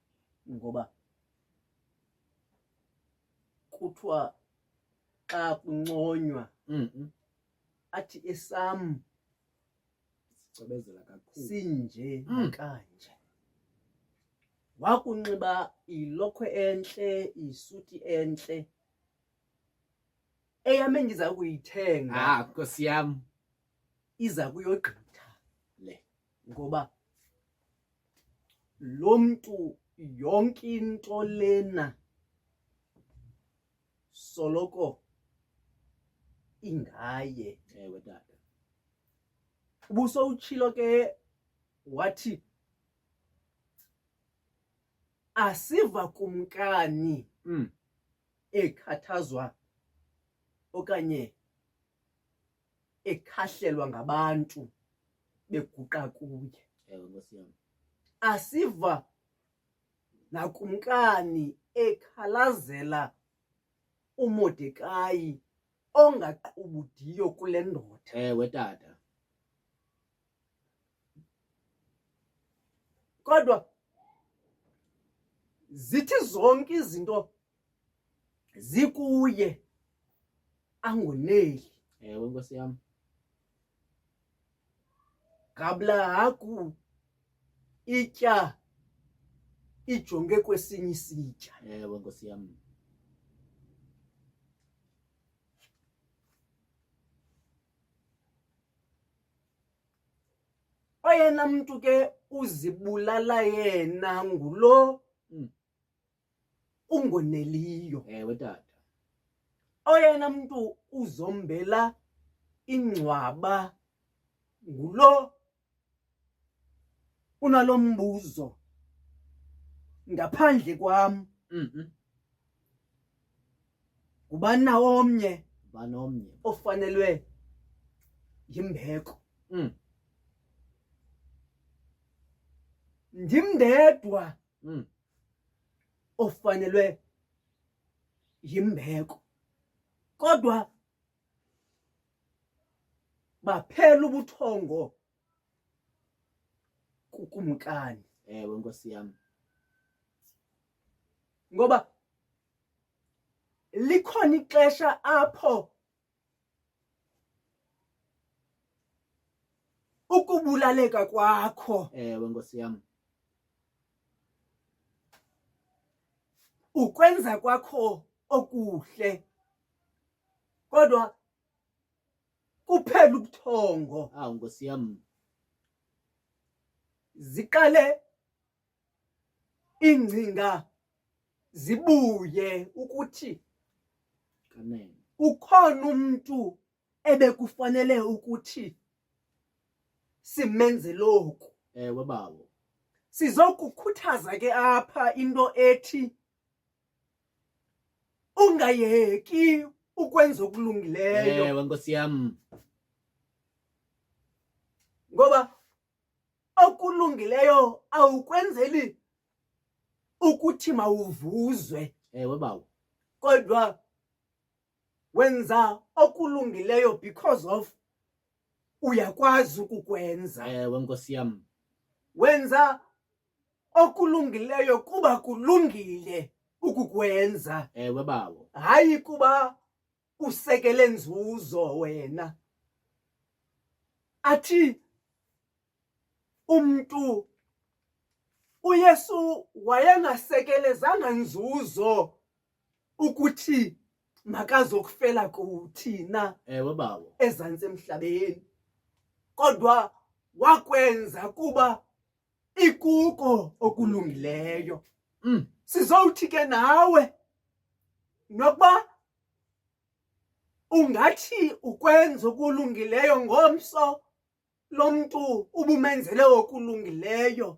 ngoba kuthiwa xa kunconywa athi esam Sicobezela kakhulu. sinje nakanje. Wakunxiba ilokhwe entle, isuti entle, eyam endiza kuyithenga Nkosi yam. iza kuyogqitha Le. ngoba lo mntu yonke into lena soloko ingaye. Ewe tata. Ubusowutshilo ke wathi asiva kumkani ekhathazwa okanye ekhahlelwa ngabantu beguqa kuye. Ewe nkosi yam. Asiva nakumkani ekhalazela uModekhayi ongaqqubudiyo kule ndoda. Ewe tata. Kodwa zithi zonke izinto zikuye angoneli. Ewe nkosi yam. Gabla hagu itya ijonge kwesinye isitya. Ewe nkosi yam. Oyena mntu ke uzibulala yena ngulo ungoneliyo. Ewe tata. Oyena mntu uzombela ingcwaba ngulo unalo mbuzo, ngaphandle kwam ngubani na omnye Banomnye. ofanelwe yimbeko. Ndimndedwa ofanelwe yimbeko, kodwa baphela ubuthongo kukumkani. Ewe nkosi yam. Ngoba likhona ixesha apho ukubulaleka kwakho Ewe nkosi yam. ukwenza kwakho okuhle kodwa kuphela ubuthongo. Awu Nkosi yami. Ziqale ingcinga zibuye ukuthi Kanene. ukhona umuntu ebekufanele ukuthi simenze lokhu. Ewe baba. Sizokukhuthaza ke apha into ethi ungayeki ukwenza okulungileyo, Ewe Nkosi yami. ngoba okulungileyo awukwenzeli ukuthi mawuvuzwe, Ewe baba. kodwa wenza okulungileyo because of uyakwazi ukukwenza. Ewe Nkosi yami. Wenza okulungileyo kuba kulungile ukukwenza, Ewe baba. hayi kuba usekele nzuzo wena. Athi umuntu uYesu wayengasekelezanga nzuzo ukuthi makazokufela kuthina Ewe baba. ezantsi emhlabeni, kodwa wakwenza kuba ikuko okulungileyo. Sizowuthi ke nawe nokuba ungathi ukwenza okulungileyo ngomso lo mntu ubumenzele okulungileyo,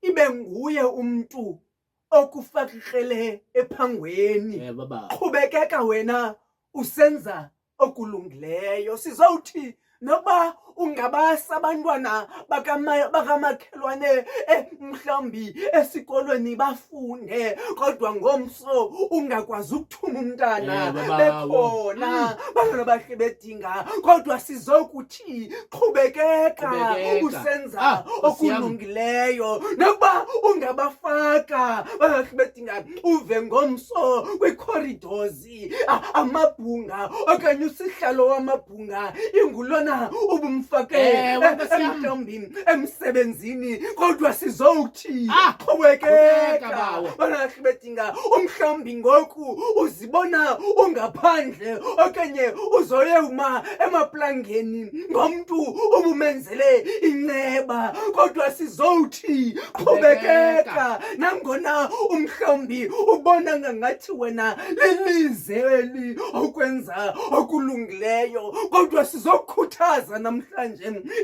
ibe nguye umntu okufakele ephangweni. Ewe baba. Qhubekeka wena usenza okulungileyo. Sizowuthi nokuba ungabasa abantwana bakamakhelwane mhlawumbi esikolweni bafunde, kodwa ngomso ungakwazi ukuthuma umntana bekhona bantwana bahle bedinga, kodwa sizokuthi qhubekeka usenza okulungileyo. Nokuba ungabafaka bahle bedinga uve ngomso kwi-corridors amabhunga okanye usihlalo wamabhunga ingulona ubumfake mhlawumbi emsebenzini, kodwa sizowuthi qhubekeka bahle bedinga umhlawumbi ngoku uzibona ungaphandle okanye uzoyema emaplangeni ngomntu ubumenzele inceba, kodwa sizowuthi qhubekeka nangona umhlawumbi ubona ngathi wena lilizeli okwenza okulungileyo, kodwa sizokukhuthaza namhlanje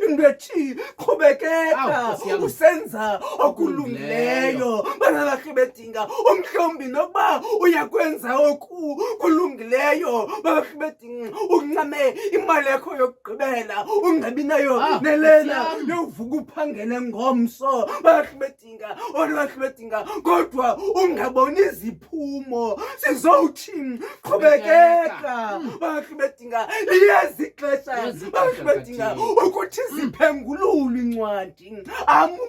into ethi qhubekeka usenza okulungileyo. Bana bahle bedinga umhlawumbi nokuba uyakwenza okulungileyo, bahle bedinga uncame imali yakho yokugqibela ungabi nayo nelena yovuka uphangele ngomso, bahle bedinga bahle bedinga kodwa ungaboni iziphumo. Sizowuthi qhubekeka bahle bedinga liyazixesha bahle bedinga ukuthi ziphengulule incwadi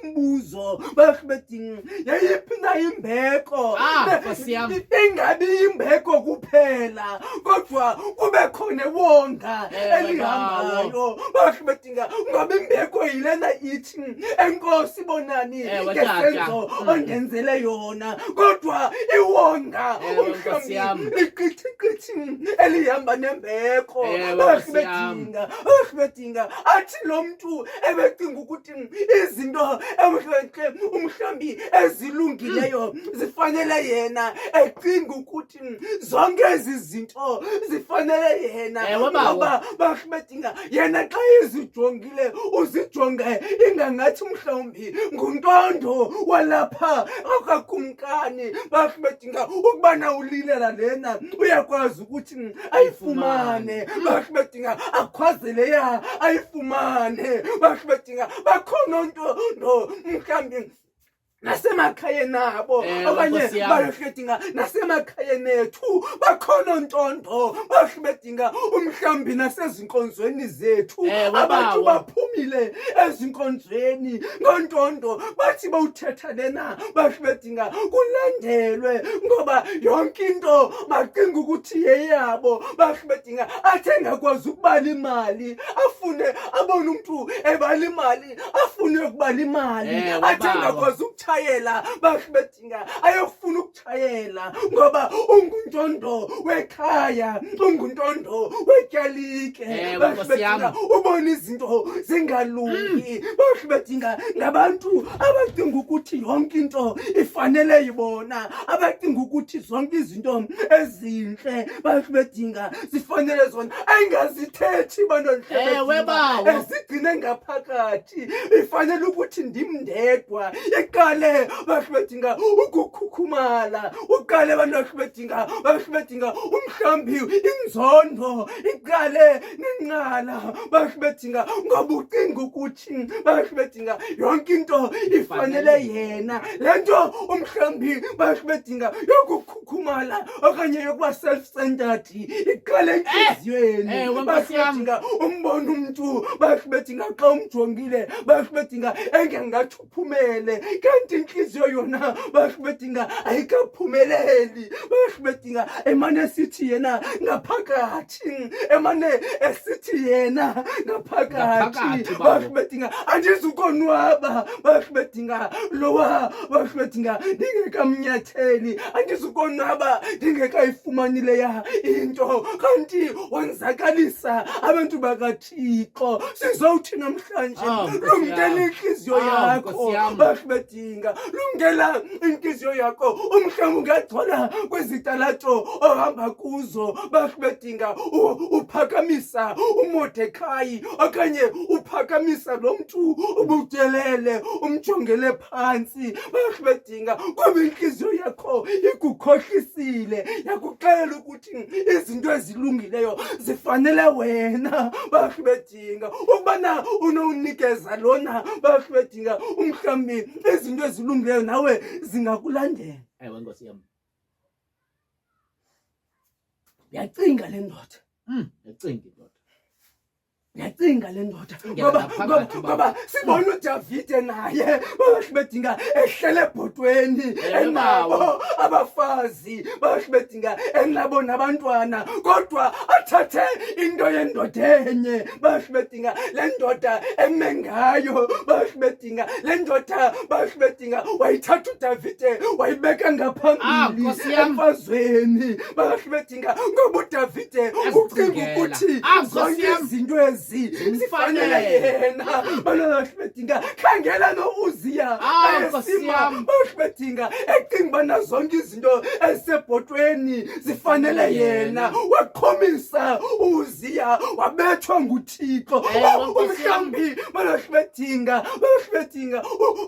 umbuzo bahle bedinga yayiphi na imbeko, Nkosi yami. ingabi imbeko kuphela kodwa kube khona wonga elihambayo bahle bedinga, ngoba imbeko yilena ithi enkosi bonani ngesenzo ondenzele yona, kodwa iwonga umhlawumbi liqithi elihamba nembeko bahle bedinga bahle bedinga. Athi lo mntu ebecinga ukuthi izinto umhlawumbi ezilungileyo zifanele yena, ecinga ukuthi zonke ezi zinto zifanele yena, ngoba bahle bedinga yena xa izijongile uzijonge ingangathi mhlawumbi nguntondo walapha akakumkani. Bahle bedinga ukubana ulilela lena uyakwazi ukuthi ayifumane, bahle bedinga akhwazele ayifumane. Bahle bedinga bakhona nto mhlawumbi nasemakhayeni abo okanye bahle bedinga nasemakhayeni ethu bakhona ntonto bahle bedinga umhlawumbi nasezinkonzweni zethu abantu baphumile ezinkonzweni ngontondo bathi bawuthetha lena bahle bedinga kulandelwe, ngoba yonke into bacinga ukuthi yeyabo. Bahle bedinga athi engakwazi ukubala imali afune abone umuntu ebala imali afune ukubala imali, athi engakwazi ukutshayela bahibedinga ayofuna ukutshayela ngoba unguntondo wekhaya unguntondo wetyalike Nkosi yami. bahibedinga ubona izinto zingalungi bahibedinga ngabantu abacinga ukuthi yonke into ifanele yibona abacinga ukuthi zonke izinto ezinhle bahibedinga zifanele zona ayingazithethi Ewe, bawo. ezigcine ngaphakathi ifanele ukuthi ndimndedwa iqale bahibedinga ukukhukhumala uqale bahibedinga umhlambi inzondo iqale nenqala bahibedinga ngoba ucinga ukuthi bahibedinga yonke into ifanele yena lento umhlambi bahibedinga yokukhukhumala okanye yokuba self-centered iqale enhliziyweni Ewe, Nkosi yami. bahibedinga umbona umuntu bahibedinga xa umjongile bahibedinga engengathi uphumele kanti inhliziyo yona bahibedinga ayikaphumeleli bahibedinga emane esithi yena ngaphakathi emane esithi yena ngaphakathi Ngaphakathi, baba. bahibedinga andizukonwaba bahibedinga lowa bahibedinga ndingekamnyatheli andizukonwaba ndingekayifumanile ya into kanti wenzakalisa abantu bakathixo sizowuthi namhlanje Nkosi lumkela yami. inhliziyo yakho Nkosi yami. bahibedinga lumkela inhliziyo yakho umhlawumbe ungagcola kwizitalato ohamba kuzo bahibedinga uphakamisa uMordekhayi okanye uphakamisa lo mntu ubudelele umjongele phansi bahibedinga ngoba inhliziyo yakho ikukhohlisile yakuxelela ukuthi izinto ezilungileyo zifanele wena bahibedinga ukubana unowunikeza lona bahibedinga umhlambi izinto ezilungileyo nawe zingakulandela Ewe, Nkosi yami. yacinga le ndoda Yacinga indoda. yacinga le ndoda Ingena ngaphakathi, ngoba sibona uDavide naye bahibedinga ehlele ebhotweni enabo abafazi bahibedinga enabo nabantwana kodwa athathe into yendoda enye bahibedinga le ndoda eme ngayo bahibedinga le ndoda bahibedinga wayithatha uDavide wayibeka ngaphambili Nkosi yami. emfazweni bahibedinga ngoba uDavide ucinga Yazicingela. ukuthi Nkosi zonke yami. izinto ezi zifanele yena bahibedinga khangela no-Uziya Nkosi ayesima yami. bahibedinga ecinga ubana zonke izinto ezisebhotweni zifanele yena waqhomisa u-Uziya wabethwa nguThixo Ewe, Nkosi yami. umhlambi bahibedinga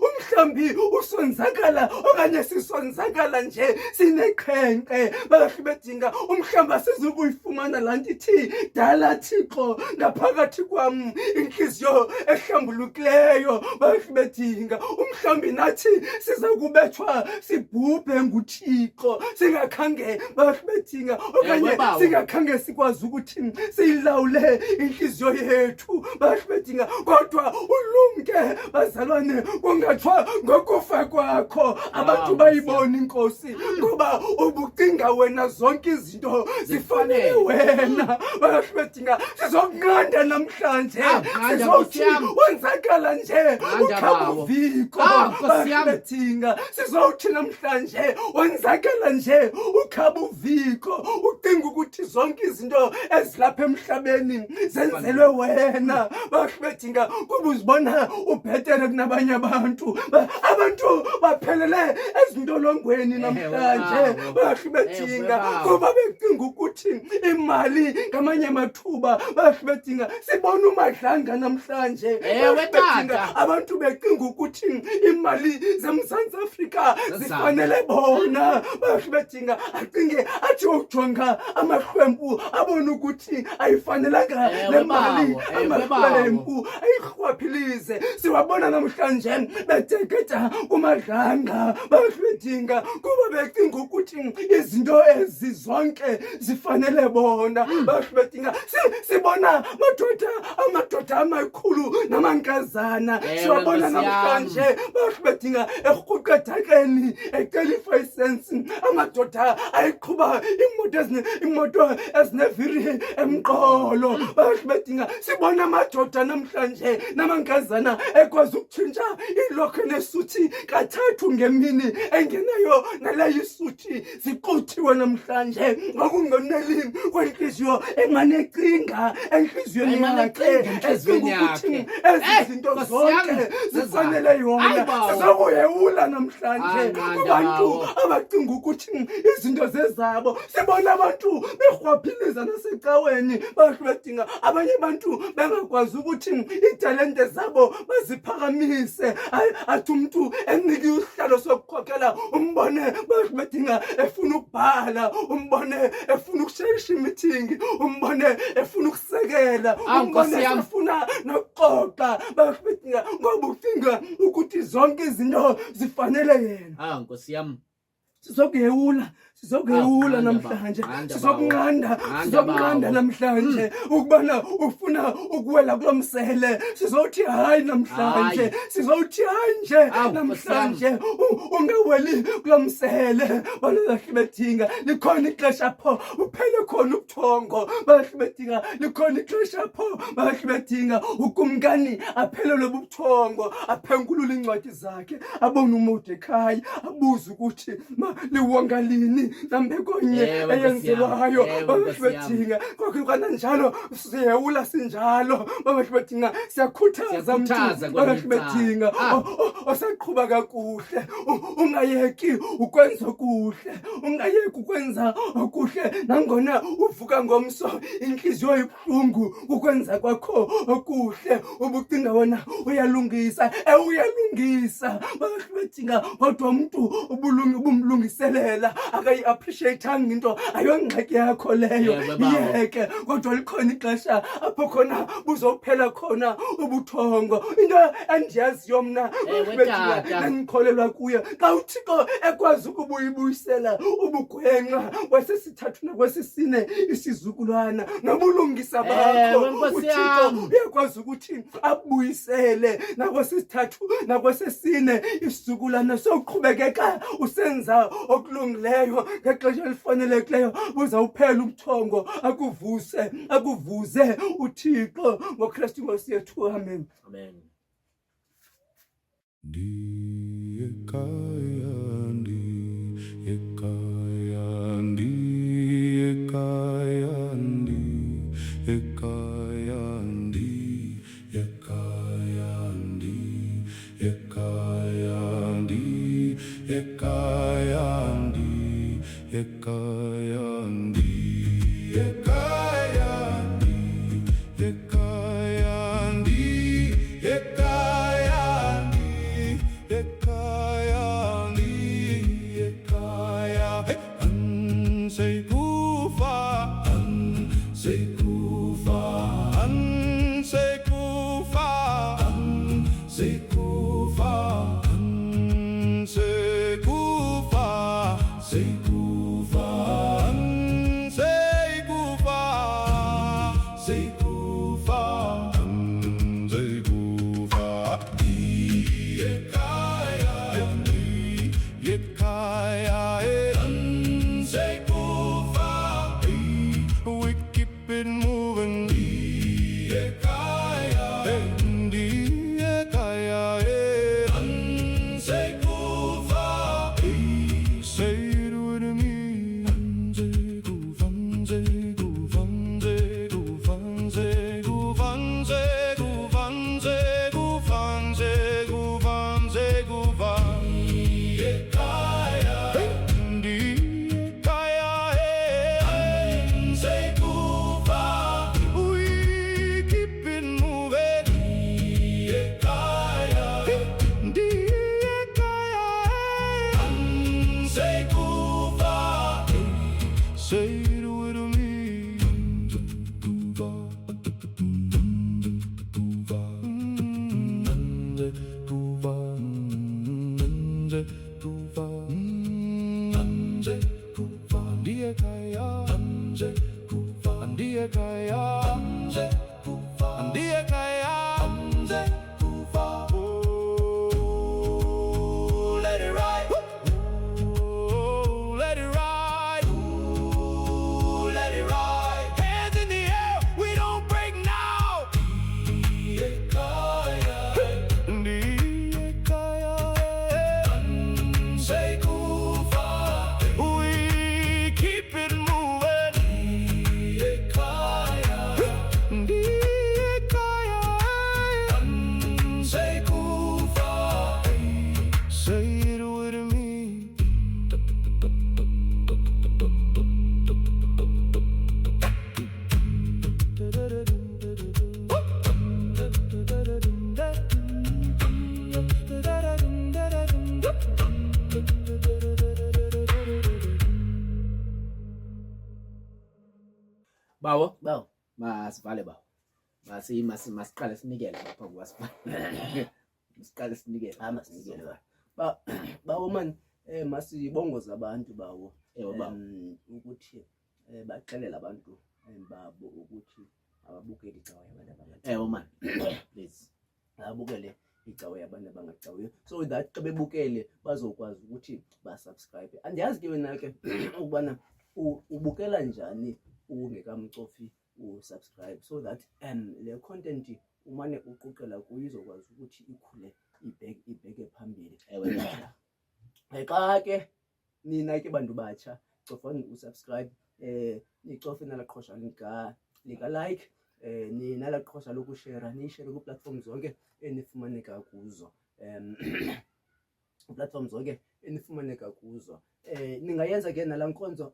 umhlambi usonzakala okanye sisonzakala nje sineqhenqe bahibedinga umhlambi asizukuyifumana laa nto ithi dala Thixo ngaphakathi kwam inhliziyo ehlambulukileyo bahibedinga umhlambi nathi siza kubethwa sibhubhe nguThixo singakhange bahibedinga okanye Ewe, bawo. singakhange sikwazi ukuthi siyilawule inhliziyo yethu bahibedinga kodwa ulumke bazalwane kungathiwa ngokufa kwakho abantu bayibona inkosi ngoba ubucinga wena zonke izinto zifanele wena bahibedinga sizokunqanda namhlanje Nqanda, sizothi Nkosi yami. wenzakala nje Nqanda, bawo. ukhabuviko Nkosi yami. bahibedinga sizothi namhlanje wenzakala nje ukhabuviko ucinga ukuthi zonke izinto ezilapha emhlabeni zenzelwe wena bahibedinga kuba uzibona ubhetere kunabanye abantu abantu baphelele ezintolongweni namhlanje bawo. bahibedinga Ewe, bawo. kuba becinga ukuthi imali ngamanye amathuba bahibedinga sibona umadlanga namhlanje Ewe, bahibedinga tata. abantu becinga ukuthi imali zeMzantsi Afrika zifanele bona bahibedinga acinge athi ujonga amahlwempu abone ukuthi ayifanelanga Ewe, le mali bawo. Ewe, amahlwempu ayirhwaphilize siwabona namhlanje beteketa kumadlanga bahibedinga kuba becinga ukuthi izinto ezi zonke zifanele bona bahibedinga sibona madoda amadoda amakhulu namankazana Ewe, siwabona Nkosi yam. namhlanje bedinga erhuqathakeni ecelifa isensi amadoda ayiqhuba imoto ezineviri emqolo bedinga sibona amadoda namhlanje namankazana ekwazi ukutshintsha ilokho nesuthi kathathu ngemini engenayo naleyo isuthi ziquthiwe namhlanje ngokungoneli kwenhliziyo enganecinga enhliziyweni Enganecinga yakhe enhliziyweni ukuthi yakhe. ezi zinto Nkosi zonke yami, zifanele Hayi yona bawo. sizokuyewula namhlanje Hayi, nqanda kubantu bawo. abacinga ukuthi izinto zezabo sibona abantu berhwaphiliza nasecaweni bedinga abanye abantu bengakwazi ukuthi italente zabo baziphakamise athi umuntu enikiwe isihlalo sokukhokhela umbone bedinga efuna ukubhala umbone efuna ukushayisha imithingi umbone efuna ukusekela Awu, umbone Nkosi yami. efuna nokuxoxa bedinga ngoba ucinga ukuthi zonke izinto zifanele yena Nkosi yami. sizokuyewula Nqanda namhlanje bawo, nqanda sizokunqanda bawo. sizokunqanda namhlanje ukubana ufuna ukuwela kulo msele sizothi hayi namhlanje Hayi. sizothi hayi nje Awu, namhlanje ungaweli kulo msele balalahle bedinga likhona ixesha pho uphele khona ubuthongo balahle bedinga likhona ixesha pho balahle bedinga ukumkani aphelelwe bubuthongo aphenkulule incwadi zakhe abone uMordekhai abuze ukuthi liwonga lini nambekonye Ewe, Nkosi eyenzelwayo yami. Ewe, balahle Nkosi yami. bedinga kwakhona njalo siyewula sinjalo balahle bedinga siyakhuthaza Siyakhuthaza balahle kwelinye icala. bedinga osaqhuba kakuhle ungayeki ukwenza okuhle ungayeki ukwenza okuhle nangona uvuka ngomso inhliziyo ibuhlungu ukwenza kwakho okuhle ubucinga wona uyalungisa uyalungisa bedinga kodwa umuntu ubumlungiselela akayi-appreciate-anga into ayongxaki yakho leyo Yebo, bawo. yeke kodwa likhona ixesha apho khona buzophela khona ubuthongo into endiyaziyo mna Ewe, tata. engikholelwa kuyo xa uthixo ekwazi ukubuyibuyisela ubugwenxa kwesesithathu nakwesesine isizukulwana nobulungisa bakho Ewe, Nkosi uthixo yami. uyakwazi ukuthi abuyisele nakwesesithathu nakwesesine isizukulwana soqhubekeka usenza okulungileyo ngexesha elifanelekileyo buzawuphela ubuthongo akuvuze uthixo ngoKristu Nkosi yethu amen. Amen. Ndiye kaya, ndiye kaya mzee kufa. Ooh, let it ride. Ooh, let it ride. Ooh, let it ride. Hands in the air, we don't break now. Ndiye kaya, ndiye kaya, mzee kufa. We keep it moving. Ndiye kaya, ndiye kaya, mzee kufa. Say it with me. Bawo, Bawo. masivale bawo. Masiqale sinikele lapha kuwasivale. Siqale sinikele. Masinikele bawo man, masibongoza abantu bawo. Ewe bawo. Ukuthi baxelela abantu babo ukuthi ababukele icawa yabantu abangacawiyo. Ewe man. Please. Abukele icawa yabantu abangacawiyo, so that xa bebukele bazokwazi ukuthi basubscribe. Andiyazi ke wena ke ukubana ubukela njani ungekamcofi usubscribe, so that le content umane uquqela kuyo izokwazi ukuthi ikhule ibheke phambili. Ewe tata. Xa ke nina ke bantu batsha cofani usubscribe, nicofe nala qhosha lika like, ninala qhosha lokushare, niyishare ku platform zonke enifumaneka kuzo. Platform zonke enifumaneka kuzo. Ningayenza ke nala nkonzo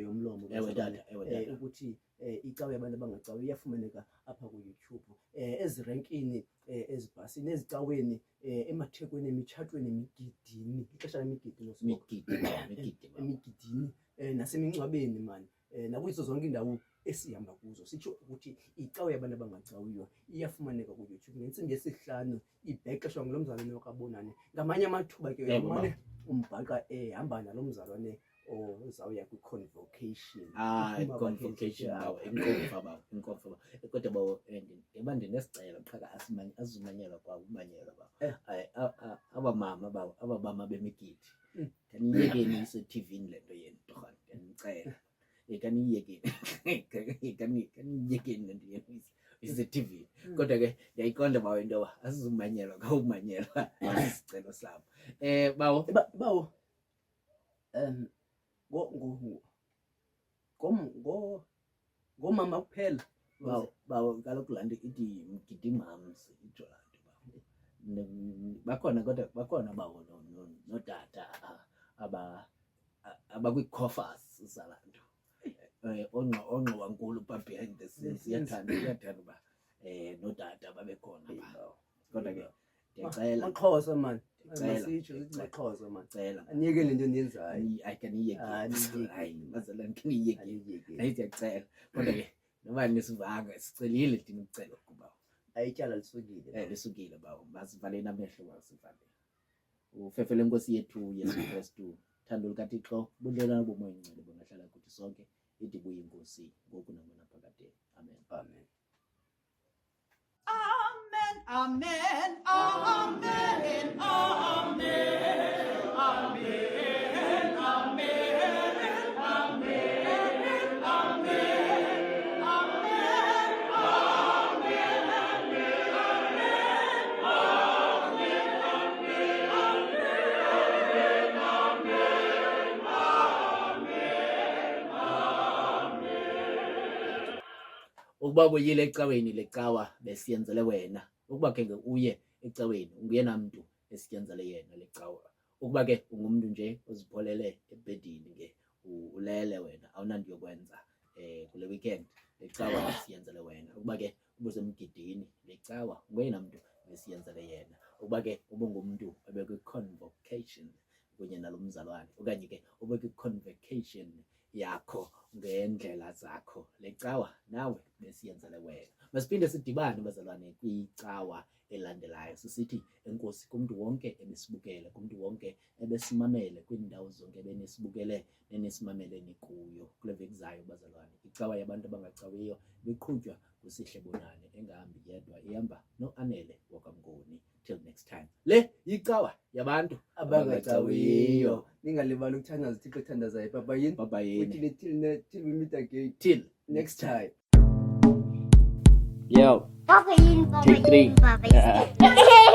yomlomo. Ewe tata, ewe tata. Ukuthi icawa yabantu abangacawiyo iyafumaneka apha ku YouTube, ezirankini, ezibhasini, ezicaweni, emathekweni, emitshatweni, emigidini, ixesha lemigidi emigidini, nasemingcwabeni man, nakuzo zonke indawo esihamba kuzo. Sitsho ukuthi icawa yabantu abangacawiyo iyafumaneka ku YouTube ngentsimbi yesihlanu, ibhexeshwa ngulo mzalwane wakabonani. Ngamanye amathuba ke umane umbhaqa ehamba nalo mzalwane ozawuya kwi-convocation. I-convocation bawo, inkomfa bawo, inkomfa bawo. Kodwa bawo, eba ndinesicelo qha azumanyelwa kwa umanyelwa bawo. Abamama bawo, abamama bemigidi. Kaniyekeni ise-TV-ni le nto yenu torhana, ndiyanicela. Kaniyekeni le nto yenu ise-TV. Kodwa ke ndiyayiqonda bawo into yoba asizumanyelwa kwa umanyelwa. Asisicelo sabo. Bawo, ngomama kuphela. Bawo kaloku laa nto ithi mgidi mams itsho laa nto bawo. Bakhona kodwa bakhona bawo notata abakwi-coffers zalaa nto. Ongxowankulu phaa behind the scenes. Iyathanda uba notata babekhona phaa. Kodwa ke ndiyacela. Maxhosa man. Ndiyacela. Masitsho sithi Maxhosa man. Ndiyacela. Aniyeke le nto niyenzayo. Kaniyekeni. Hayi, bazalwane kaniyekeni. Hayi, ndiyacela. Kodwa ke noba nisivanga sicelile thina ukucela ukuba Ayityala lisukile. lisukile bawo. Masivaleni amehlo masivale. Ufefe lenkosi yethu Yesu Kristu, thando lukaThixo, ubudlelwane bomoya oyingcwele bungahlala kuthi sonke. Ithi kuye inkosi ngoku nangonaphakade. Amen. Amen. Amen, amen, amen, amen, amen, amen, amen, Ukuba uyile ecaweni lecawa besiyenzele wena. Ukuba ke uye ecaweni unguye namntu esiyenzele yena lecawa. Ukuba ke ungumuntu nje ozipholele ebhedini ke ulele wena awunanto yokwenza kule weekend lecawa besiyenzele wena. Ukuba ke ubusemgidini lecawa unguye namntu besiyenzele yena. Ukuba ke ubungumuntu ebekwi-convocation kunye nalo mzalwane okanye ke ubekwi-convocation yakho ngendlela zakho lecawa nawe besiyenzele wena. Masiphinde sidibane bazalwane kwicawa elandelayo sisithi enkosi kumntu wonke ebesibukele, kumntu wonke ebesimamele kwiindawo zonke benisibukele nenesimamele nikuyo kule veki zayo bazalwane. Icawa yabantu abangacawiyo beqhutywa uSihle Bonane engahambi yedwa ihamba noAnele wakamnguni. Till next time, le yicawa yabantu abangacawiyo. Ningalibali ukuthandaza uThixo ethandazayo. Baba yini. Baba yini. Till we meet again till next time. Yo, Papa yun, Papa Take three. yun, Papa yun.